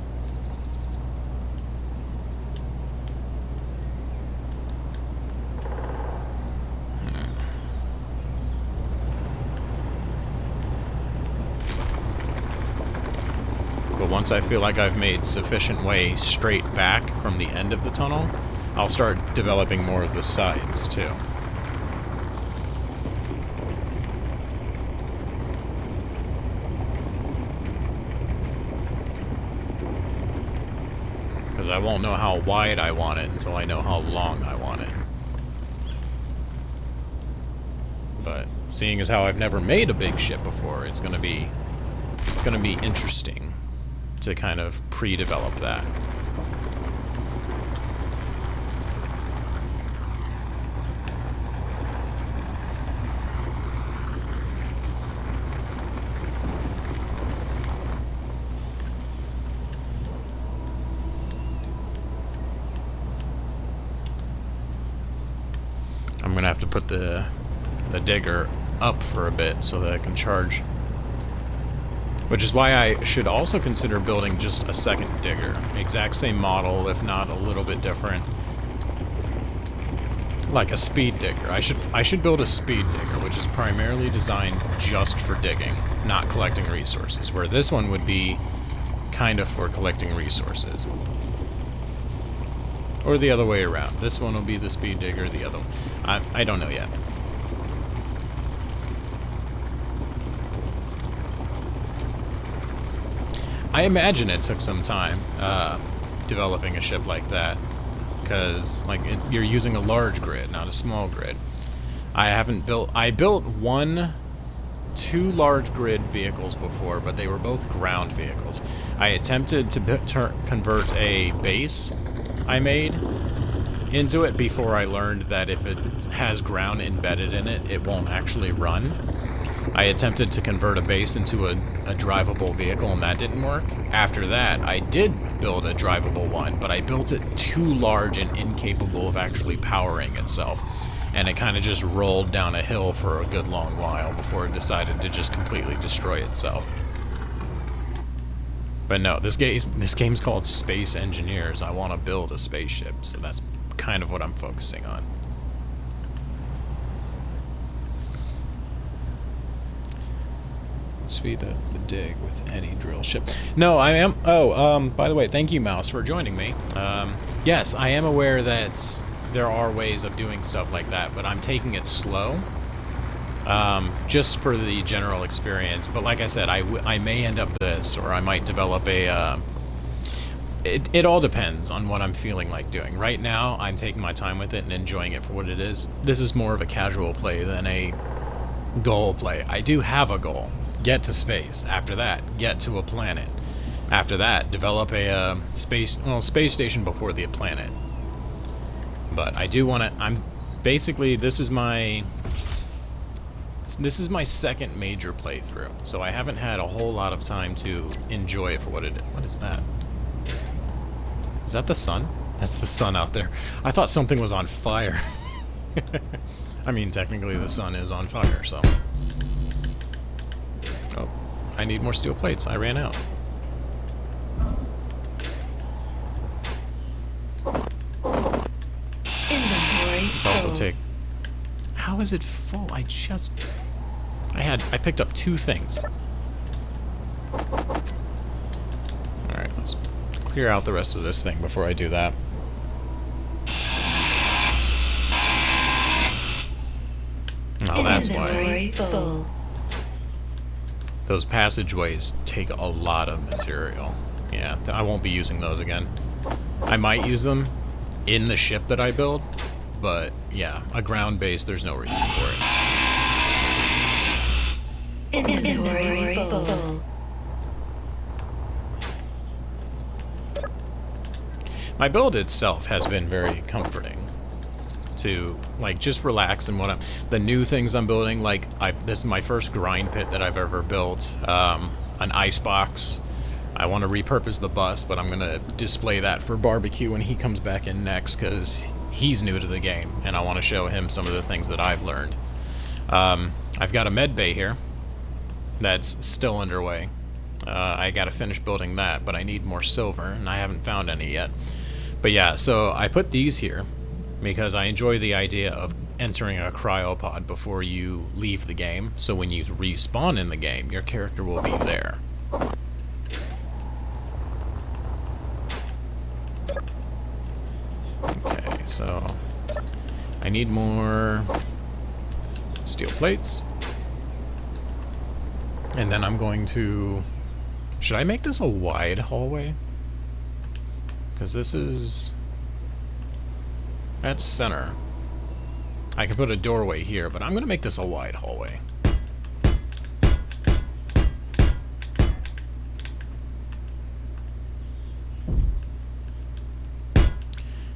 A: But once I feel like I've made sufficient way straight back from the end of the tunnel, I'll start developing more of the sides too. Because I won't know how wide I want it until I know how long I want it. But seeing as how I've never made a big ship before, it's gonna be interesting to kind of pre-develop that. I'm gonna have to put the digger up for a bit so that I can charge. Which is why I should also consider building just a second digger. Exact same model, if not a little bit different. Like a speed digger. I should build a speed digger, which is primarily designed just for digging, not collecting resources. Where this one would be kind of for collecting resources. Or the other way around. This one will be the speed digger, the other one. I don't know yet. I imagine it took some time developing a ship like that, because you're using a large grid, not a small grid. I built two large grid vehicles before, but they were both ground vehicles. I attempted to convert a base I made into it before I learned that if it has ground embedded in it, it won't actually run. I attempted to convert a base into a drivable vehicle, and that didn't work. After that, I did build a drivable one, but I built it too large and incapable of actually powering itself. And it kind of just rolled down a hill for a good long while before it decided to just completely destroy itself. But no, this game's called Space Engineers. I want to build a spaceship, so that's kind of what I'm focusing on. Speed the dig with any drill ship. No, I am. Oh, by the way, thank you, Mouse, for joining me. Yes, I am aware that there are ways of doing stuff like that, but I'm taking it slow. Just for the general experience. But like I said, I may end up this, or I might develop a. It all depends on what I'm feeling like doing. Right now, I'm taking my time with it and enjoying it for what it is. This is more of a casual play than a goal play. I do have a goal. Get to space. After that, get to a planet. After that, develop a space station before the planet. But I do want to. Basically, this is my second major playthrough, so I haven't had a whole lot of time to enjoy it for what it is. What is that? Is that the sun? That's the sun out there. I thought something was on fire. I mean, technically the sun is on fire, so. Oh, I need more steel plates. I ran out.
B: full.
A: take... How is it full? I picked up 2 things. Alright, let's clear out the rest of this thing before I do that. Oh, that's why.
B: Inventory full.
A: Those passageways take a lot of material. Yeah, I won't be using those again. I might use them in the ship that I build, but yeah, a ground base, there's no reason for it.
B: Inventory full.
A: My build itself has been very comforting to, like, just relax and the new things I'm building, like, this is my first grind pit that I've ever built, an ice box. I want to repurpose the bus, but I'm going to display that for barbecue when he comes back in next, because he's new to the game, and I want to show him some of the things that I've learned. I've got a med bay here that's still underway. I got to finish building that, but I need more silver, and I haven't found any yet. But yeah, so I put these here because I enjoy the idea of entering a cryopod before you leave the game, so when you respawn in the game, your character will be there. Okay, so I need more steel plates. And then I'm going to... Should I make this a wide hallway? Because this is... That's center. I can put a doorway here, but I'm going to make this a wide hallway.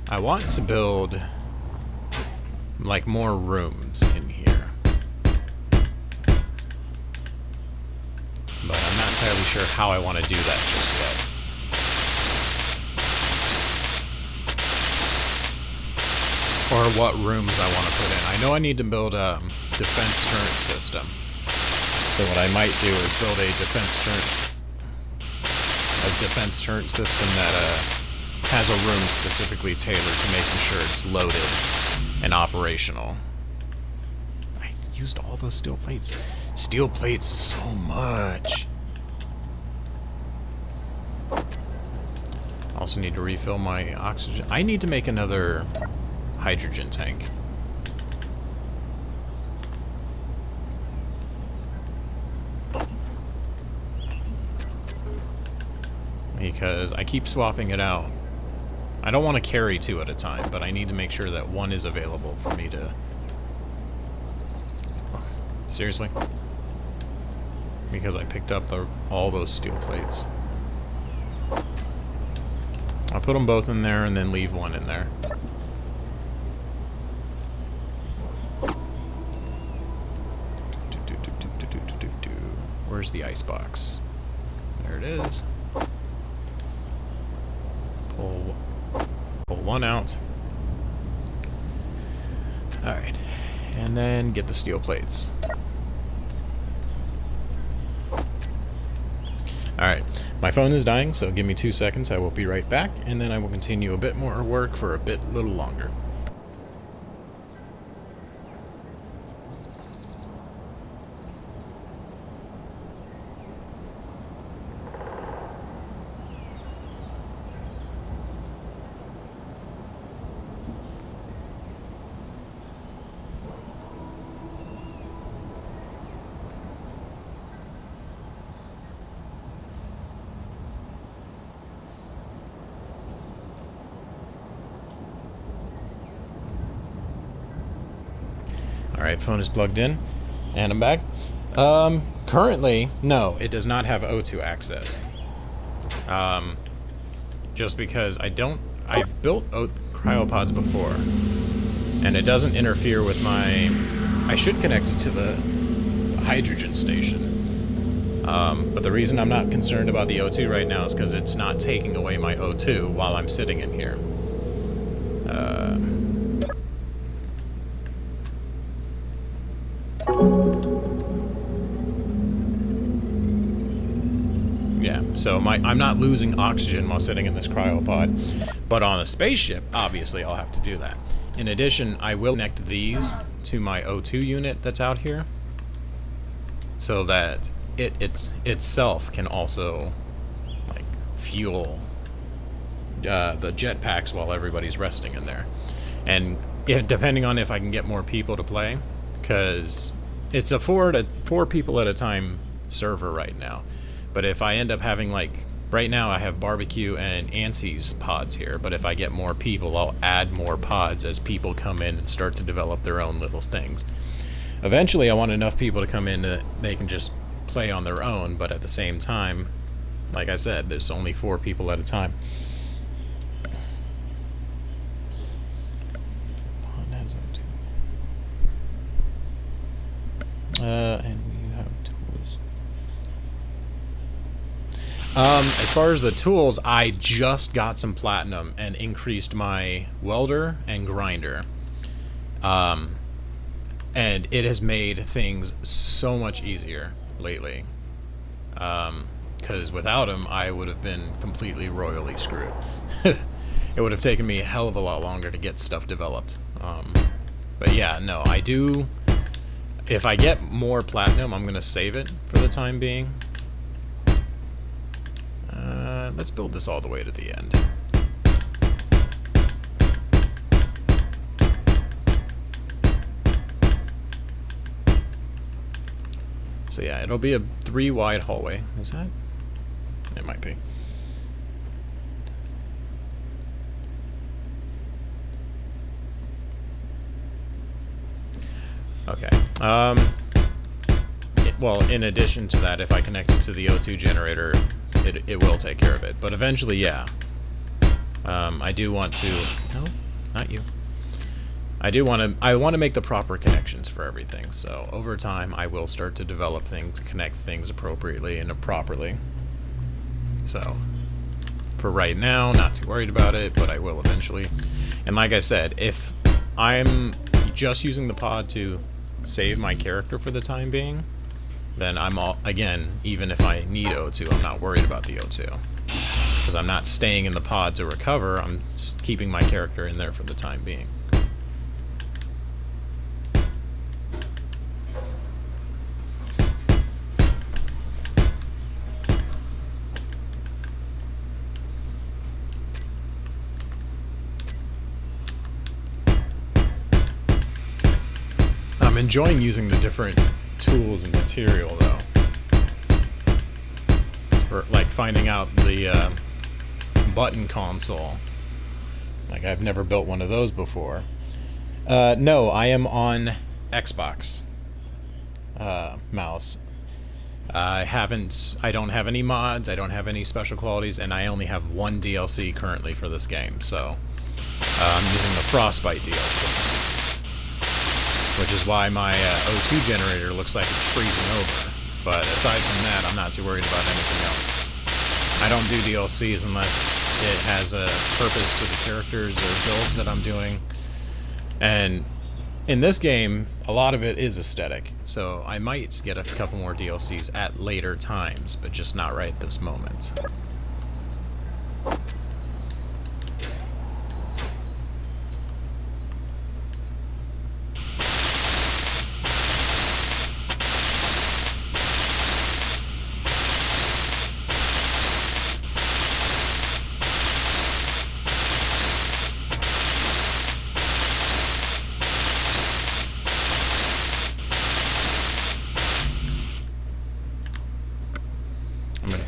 A: I want to build like more rooms in here, but I'm not entirely sure how I want to do that just yet. Or what rooms I want to put in. I know I need to build a defense turret system. So what I might do is build a defense turret system that has a room specifically tailored to making sure it's loaded and operational. I used all those steel plates. Steel plates so much. Also need to refill my oxygen. I need to make another hydrogen tank. Because I keep swapping it out. I don't want to carry 2 at a time, but I need to make sure that 1 is available for me to... Oh, seriously? Because I picked up all those steel plates. I'll put them both in there and then leave 1 in there. Where's the icebox? There it is. Pull 1 out. Alright. And then get the steel plates. Alright. My phone is dying, so give me 2 seconds. I will be right back, and then I will continue a bit more work for a little longer. Alright, phone is plugged in, and I'm back. Currently, no, it does not have O2 access. Just because I've built cryopods before, and it doesn't interfere with my... I should connect it to the hydrogen station. But the reason I'm not concerned about the O2 right now is because it's not taking away my O2 while I'm sitting in here. Yeah, so I'm not losing oxygen while sitting in this cryopod, but on a spaceship, obviously I'll have to do that. in addition, I will connect these to my O2 unit that's out here, so that it itself can also like fuel the jetpacks while everybody's resting in there. And depending on if I can get more people to play, because it's a four people at a time server right now. But if I end up having, like, right now I have barbecue and Auntie's pods here, but if I get more people, I'll add more pods as people come in and start to develop their own little things. Eventually I want enough people to come in that they can just play on their own, but at the same time, like I said, there's only 4 people at a time. And we have tools. As far as the tools, I just got some platinum and increased my welder and grinder. And it has made things so much easier lately. Because without them, I would have been completely royally screwed. It would have taken me a hell of a lot longer to get stuff developed. But yeah, no, I do. If I get more platinum, I'm going to save it for the time being. Let's build this all the way to the end. So yeah, it'll be a 3 wide hallway. Is that? It might be. Okay. Well, in addition to that, if I connect it to the O2 generator, it will take care of it. But eventually, yeah. I do want to... No, not you. I want to make the proper connections for everything. So over time, I will start to develop things, connect things appropriately and properly. So for right now, not too worried about it, but I will eventually. And like I said, if I'm just using the pod to save my character for the time being, then I'm all, again, even if I need O2, I'm not worried about the O2. Because I'm not staying in the pod to recover, I'm keeping my character in there for the time being. I'm enjoying using the different tools and material, though. For, like, finding out the button console. Like, I've never built one of those before. No, I am on Xbox mouse. I don't have any mods, I don't have any special qualities, and I only have 1 DLC currently for this game, so I'm using the Frostbite DLC. Which is why my O2 generator looks like it's freezing over. But aside from that, I'm not too worried about anything else. I don't do DLCs unless it has a purpose to the characters or builds that I'm doing. And in this game, a lot of it is aesthetic. So I might get a couple more DLCs at later times, but just not right this moment.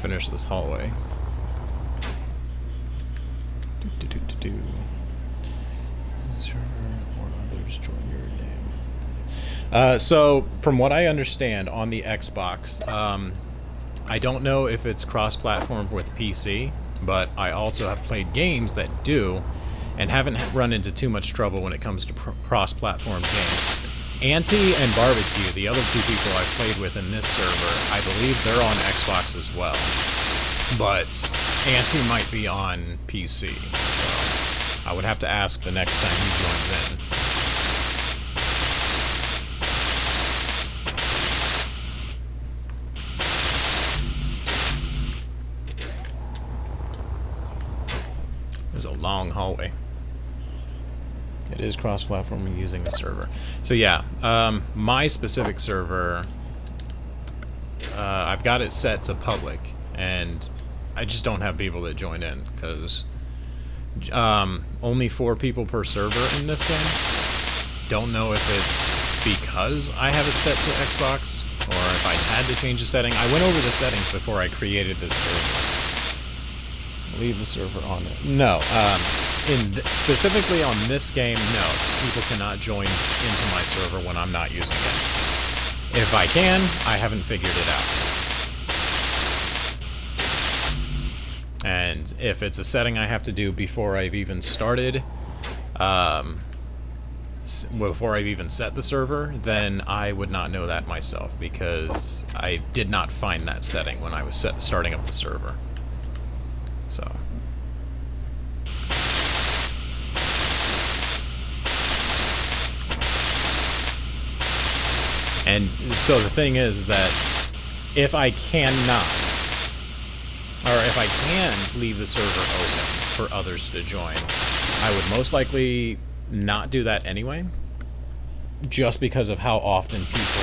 A: Finish this hallway. Server or others join your game. So, from what I understand on the Xbox, I don't know if it's cross-platform with PC, but I also have played games that do, and haven't run into too much trouble when it comes to cross-platform games. Auntie and Barbecue, the other 2 people I've played with in this server, I believe they're on Xbox as well. But Auntie might be on PC, so I would have to ask the next time he joins in. There's a long hallway. It is cross-platform using the server. So yeah, my specific server, I've got it set to public, and I just don't have people that join in, because only 4 people per server in this game. Don't know if it's because I have it set to Xbox, or if I had to change the setting. I went over the settings before I created this server. Leave the server on it. No, specifically on this game, no. People cannot join into my server when I'm not using it. If I can, I haven't figured it out. And if it's a setting I have to do before I've even started, before I've even set the server, then I would not know that myself, because I did not find that setting when I was starting up the server. So. And so the thing is that if I cannot, or if I can leave the server open for others to join, I would most likely not do that anyway, just because of how often people...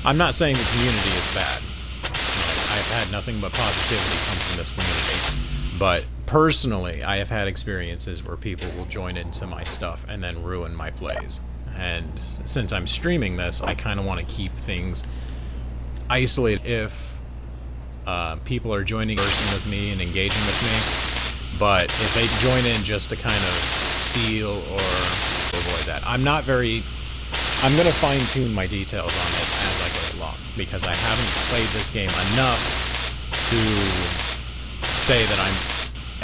A: I'm not saying the community is bad. Like, I've had nothing but positivity come from this community. But personally, I have had experiences where people will join into my stuff and then ruin my plays. And since I'm streaming this, I kind of want to keep things isolated. If people are joining with me and engaging with me, but if they join in just to kind of steal or avoid that, I'm going to fine-tune my details on this as I go along, because I haven't played this game enough to say that I'm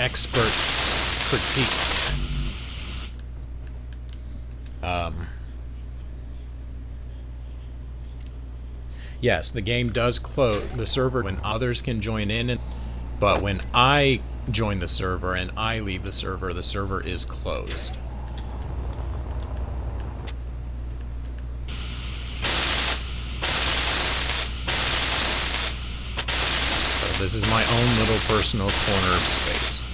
A: expert critique. Yes, the game does close the server when others can join in, but when I join the server and I leave the server is closed. So this is my own little personal corner of space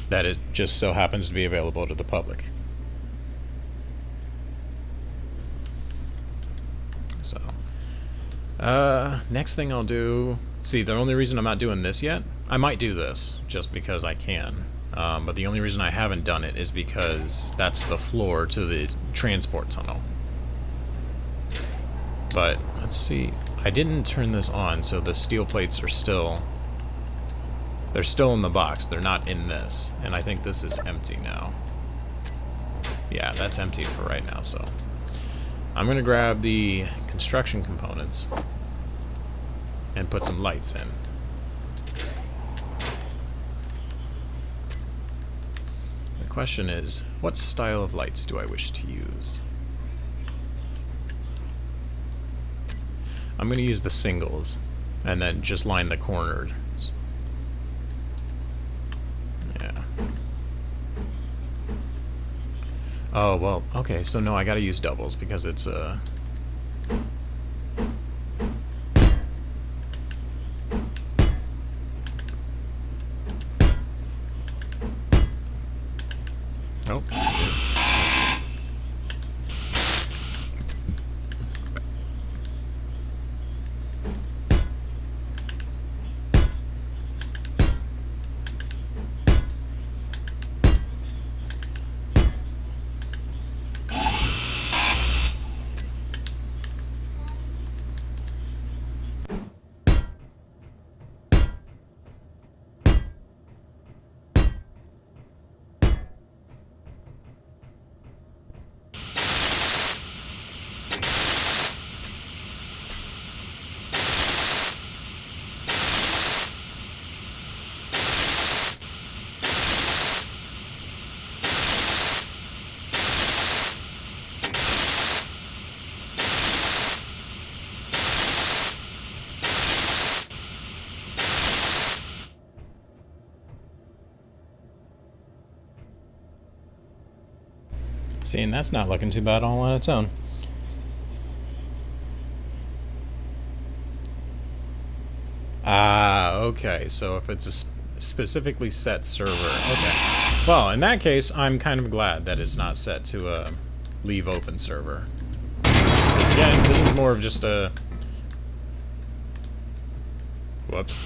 A: that it just so happens to be available to the public. So, next thing I'll do... See, the only reason I'm not doing this yet, I might do this, just because I can. But the only reason I haven't done it is because that's the floor to the transport tunnel. But, let's see... I didn't turn this on, so the steel plates are still... They're still in the box, they're not in this. And I think this is empty now. Yeah, that's empty for right now, so... I'm going to grab the construction components and put some lights in. The question is, what style of lights do I wish to use? I'm going to use the singles and then just line the corners. Yeah. Oh, well, okay, so no, I gotta use doubles because it's, Oh, shit. See, and that's not looking too bad all on its own. Ah, okay, so if it's a specifically set server, okay. Well, in that case, I'm kind of glad that it's not set to a leave open server. Again, this is more of just a... Whoops.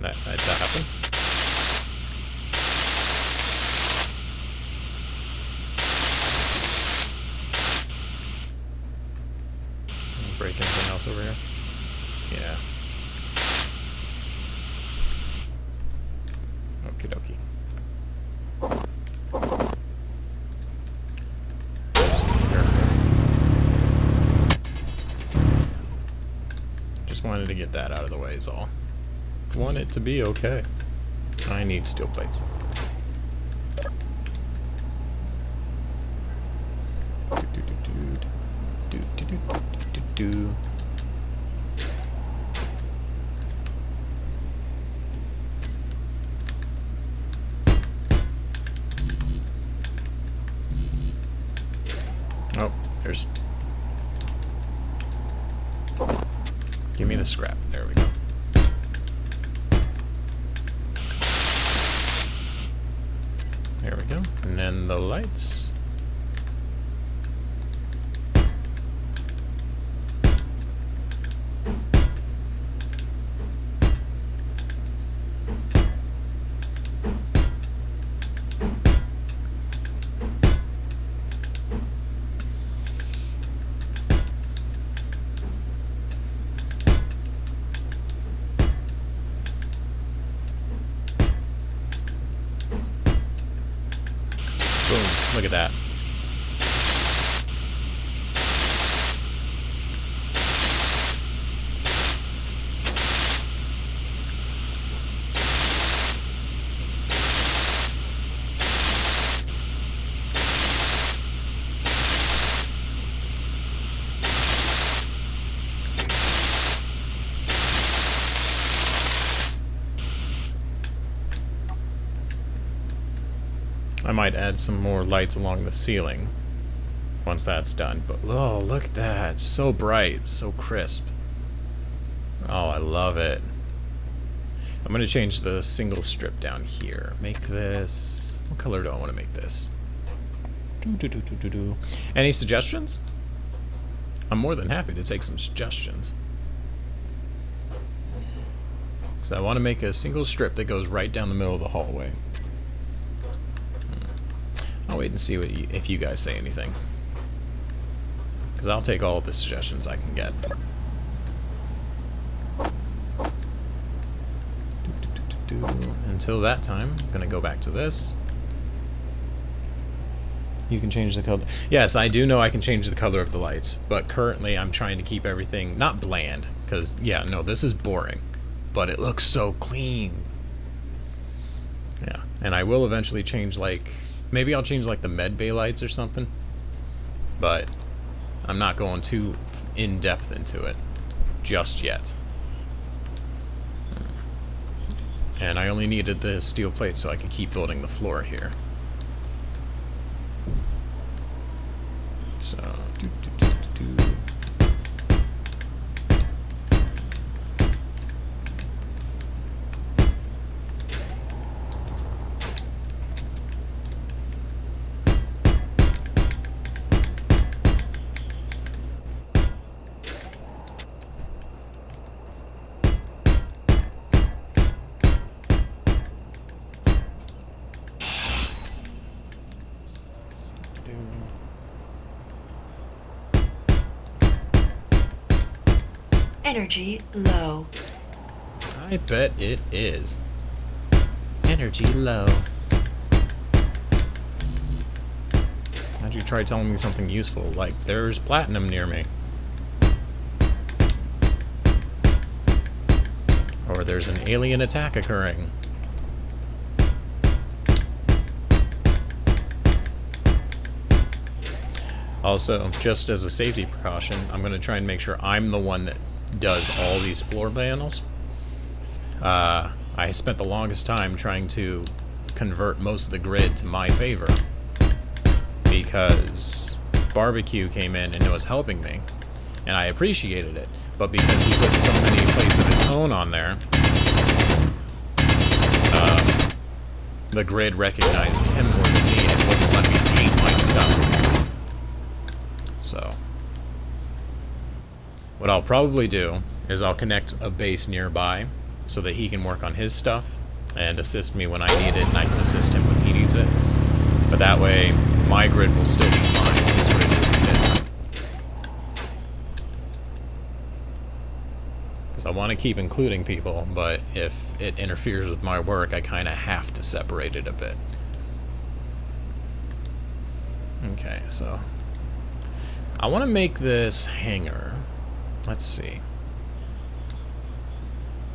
A: That happened. Break anything else over here? Yeah. Okie dokie. Just wanted to get that out of the way is all. Want it to be okay. I need steel plates. Oh, there's... Give me the scrap. There we go. There we go. And then the lights. Boom. Look at that. I might add some more lights along the ceiling once that's done. But oh, look at that. So bright, so crisp. Oh, I love it. I'm going to change the single strip down here. Make this... What color do I want to make this? Any suggestions? I'm more than happy to take some suggestions. So I want to make a single strip that goes right down the middle of the hallway. I'll wait and see what if you guys say anything. Because I'll take all of the suggestions I can get. Until that time, I'm going to go back to this. You can change the color. Yes, I do know I can change the color of the lights. But currently I'm trying to keep everything not bland. Because, yeah, no, this is boring. But it looks so clean. Yeah, and I will eventually change, like... Maybe I'll change like the med bay lights or something, but I'm not going too in-depth into it just yet. And I only needed the steel plate so I could keep building the floor here. So,
B: Energy low.
A: I bet it is. Energy low. How'd you try telling me something useful, like there's platinum near me? Or there's an alien attack occurring. Also, just as a safety precaution, I'm going to try and make sure I'm the one that does all these floor panels. I spent the longest time trying to convert most of the grid to my favor because Barbecue came in and was helping me, and I appreciated it. But because he put so many plates of his own on there, the grid recognized him more than me and wouldn't let me paint my stuff. So, what I'll probably do is I'll connect a base nearby so that he can work on his stuff and assist me when I need it, and I can assist him when he needs it. But that way, my grid will still be mine, his grid will be his. Because I want to keep including people, but if it interferes with my work, I kind of have to separate it a bit. Okay, so I want to make this hangar. Let's see.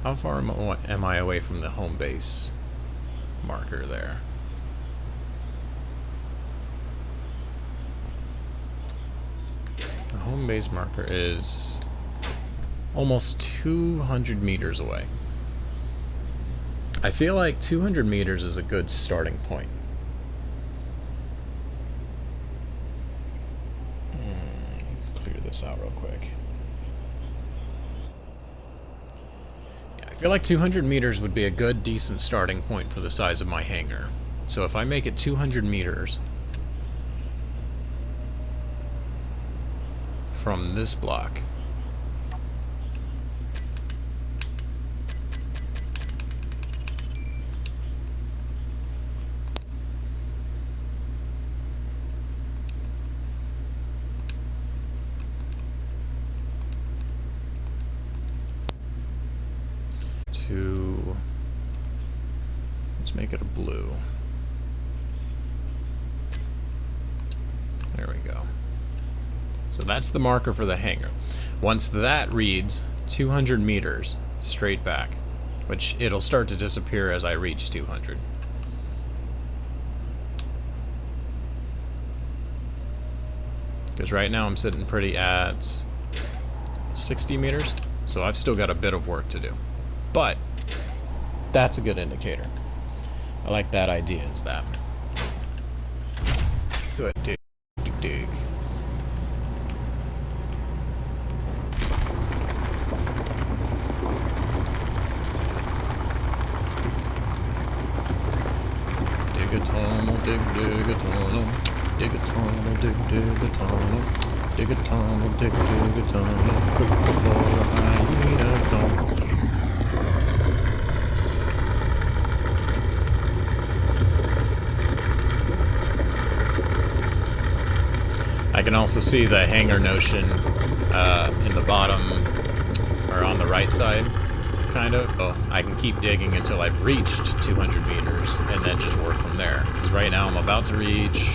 A: How far am I away from the home base marker there? The home base marker is almost 200 meters away. I feel like 200 meters is a good starting point. Clear this out real quick. I feel like 200 meters would be a good, decent starting point for the size of my hangar. So if I make it 200 meters from this block, let's make it a blue. There we go. So that's the marker for the hangar. Once that reads 200 meters straight back, which it'll start to disappear as I reach 200. Because right now I'm sitting pretty at 60 meters, so I've still got a bit of work to do. But that's a good indicator. I like that idea, is that. Good, dig, dig, dig. Dig a tunnel, dig, dig a tunnel. Dig a tunnel, dig, dig a tunnel. Dig a tunnel, dig, dig a tunnel. Quick before a hyena comes. I can also see the hangar notion in the bottom, or on the right side, kind of. Oh, I can keep digging until I've reached 200 meters, and then just work from there. Because right now I'm about to reach...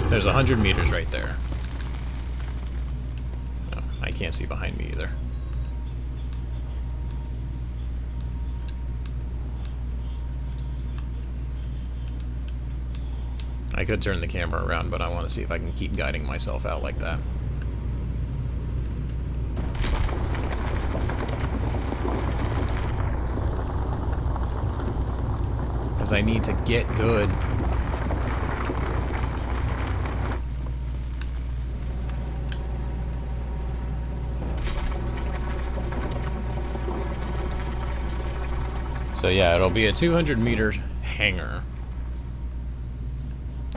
A: There's 100 meters right there. No, I can't see behind me either. I could turn the camera around, but I want to see if I can keep guiding myself out like that. Because I need to get good. So yeah, it'll be a 200 meter hangar.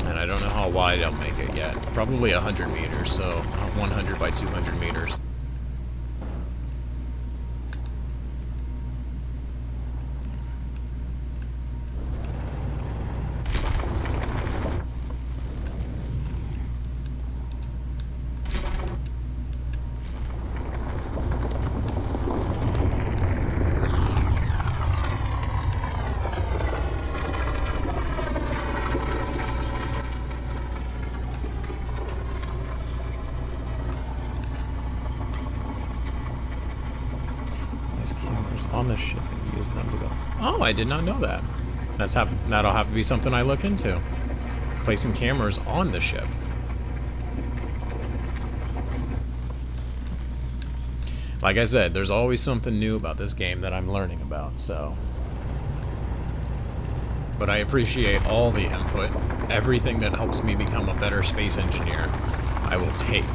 A: And I don't know how wide I'll make it yet. Probably 100 meters, so 100 by 200 meters. On the ship and use them to go. Oh, I did not know that. That'll have to be something I look into. Placing cameras on the ship. Like I said, there's always something new about this game that I'm learning about, so. But I appreciate all the input, everything that helps me become a better space engineer. I will take.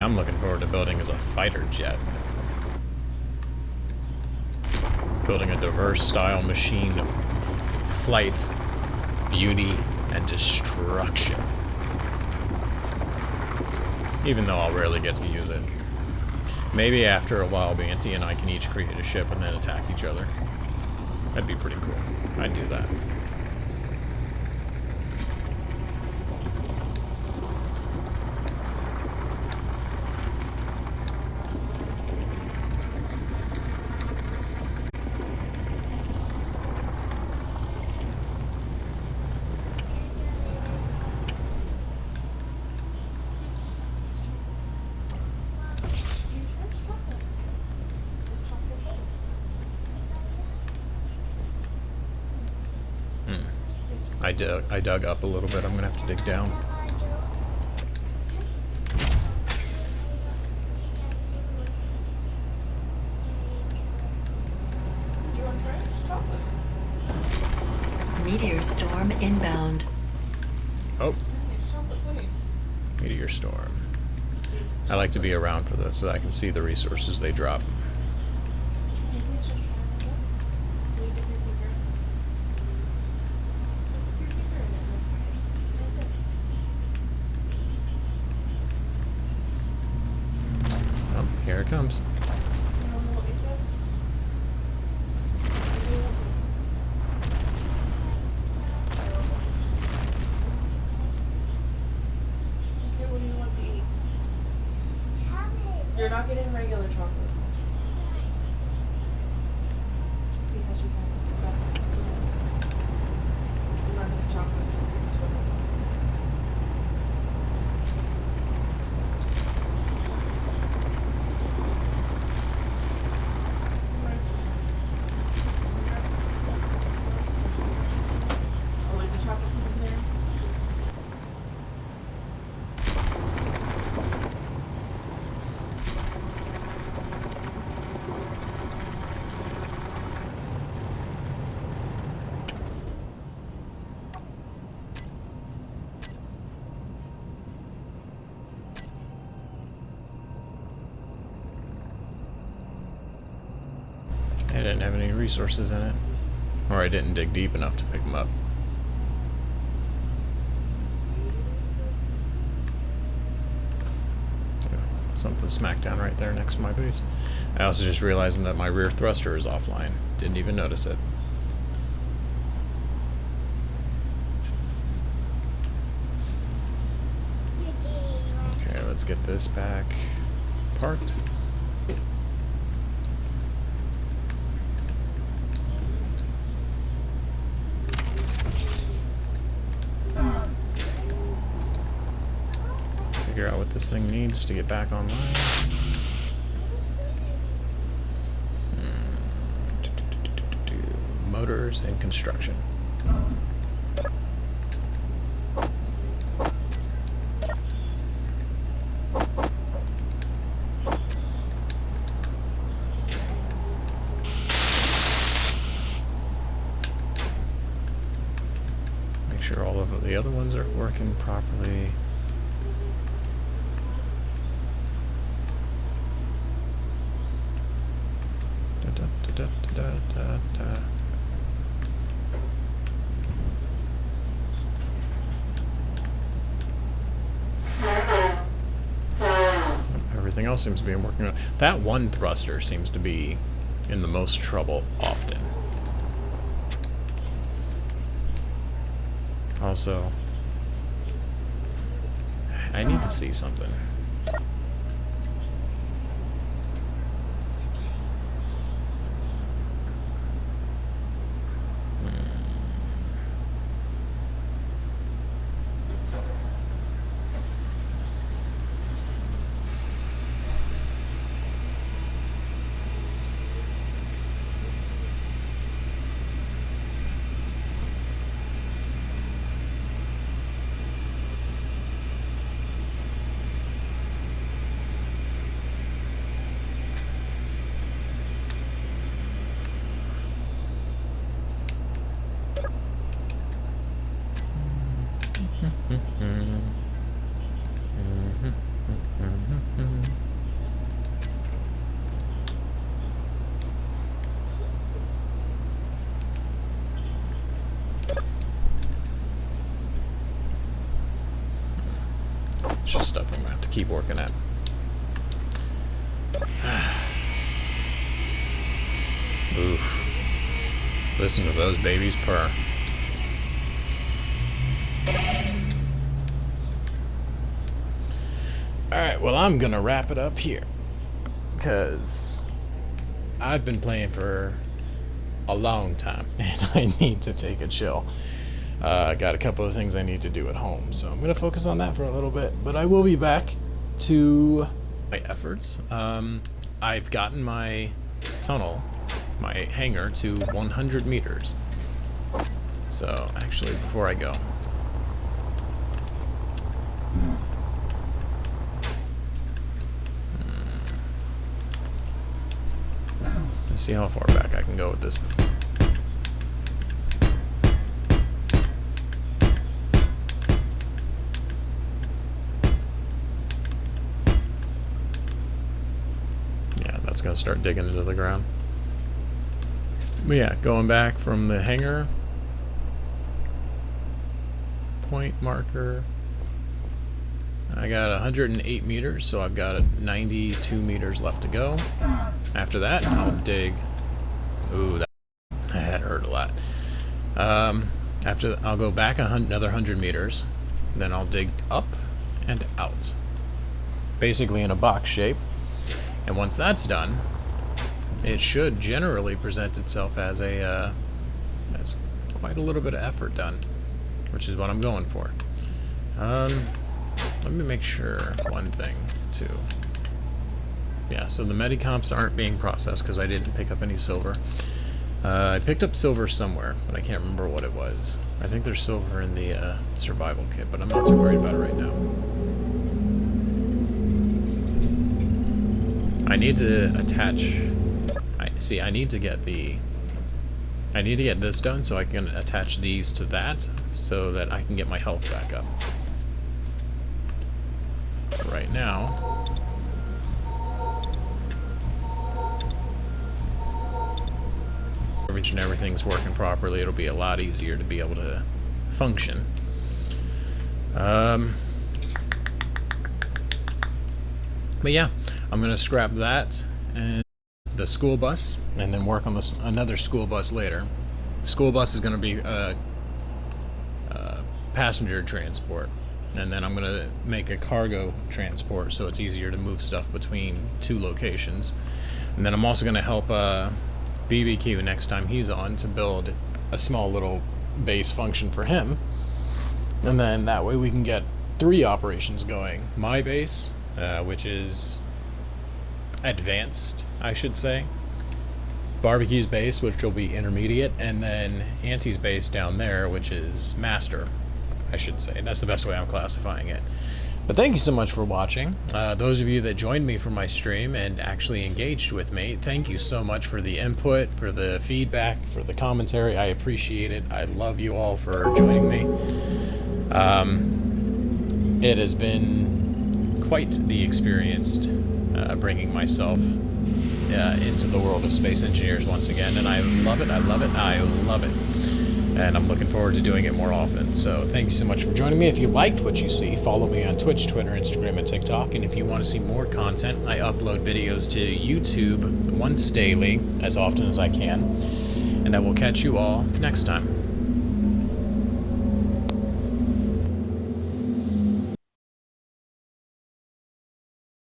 A: I'm looking forward to building as a fighter jet. Building a diverse style machine of flights, beauty, and destruction. Even though I'll rarely get to use it. Maybe after a while, Banty and I can each create a ship and then attack each other. That'd be pretty cool. I'd do that. I dug up a little bit. I'm gonna have to dig down.
B: Meteor storm inbound.
A: Oh. Meteor storm. I like to be around for this so that I can see the resources they drop. Here it comes.
C: What do you want to eat? You're not getting regular chocolate. Because you can't have stuff. You're not getting chocolate just because you're not.
A: resources in it. Or I didn't dig deep enough to pick them up. Something smack down right there next to my base. I also just realized that my rear thruster is offline. Didn't even notice it. Okay, let's get this back parked. Figure out what this thing needs to get back online. Motors and construction. Make sure all of the other ones are working properly. Everything else seems to be working on. That one thruster seems to be in the most trouble often. Also, I need to see something. It's just stuff I'm gonna have to keep working at. Oof. Listen to those babies purr. Alright, well, I'm gonna wrap it up here. Because I've been playing for a long time and I need to take a chill. I got a couple of things I need to do at home, so I'm going to focus on that for a little bit. But I will be back to my efforts. I've gotten my tunnel, my hangar, to 100 meters. So, actually, before I go... Let's see how far back I can go with this. Gonna start digging into the ground. But yeah, going back from the hangar point marker, I got 108 meters, so I've got 92 meters left to go. After that, I'll dig. Ooh, that hurt a lot. After I'll go back another 100 meters, then I'll dig up and out, basically in a box shape. And once that's done, it should generally present itself as a as quite a little bit of effort done, which is what I'm going for. Let me make sure one thing too. Yeah, so the medicomps aren't being processed because I didn't pick up any silver. I picked up silver somewhere, but I can't remember what it was. I think there's silver in the survival kit, but I'm not too worried about it right now. I need to attach... I need to get this done so I can attach these to that so that I can get my health back up. But right now... and everything's working properly, it'll be a lot easier to be able to function. But yeah, I'm gonna scrap that and the school bus, and then work on this another school bus later. The school bus is gonna be passenger transport, and then I'm gonna make a cargo transport so it's easier to move stuff between 2 locations. And then I'm also gonna help BBQ next time he's on to build a small little base function for him, and then that way we can get 3 operations going. My base, which is advanced, I should say, Barbecue's base, which will be intermediate, and then Auntie's base down there, which is master, I should say. That's the best way I'm classifying it. But thank you so much for watching. Those of you that joined me for my stream and actually engaged with me, thank you so much for the input, for the feedback, for the commentary. I appreciate it. I love you all for joining me. It has been quite the experience bringing myself into the world of space engineers once again, and I love it, I love it, I love it. And I'm looking forward to doing it more often. So thank you so much for joining me. If you liked what you see, follow me on Twitch, Twitter, Instagram, and TikTok. And if you want to see more content, I upload videos to YouTube once daily, as often as I can. And I will catch you all next time.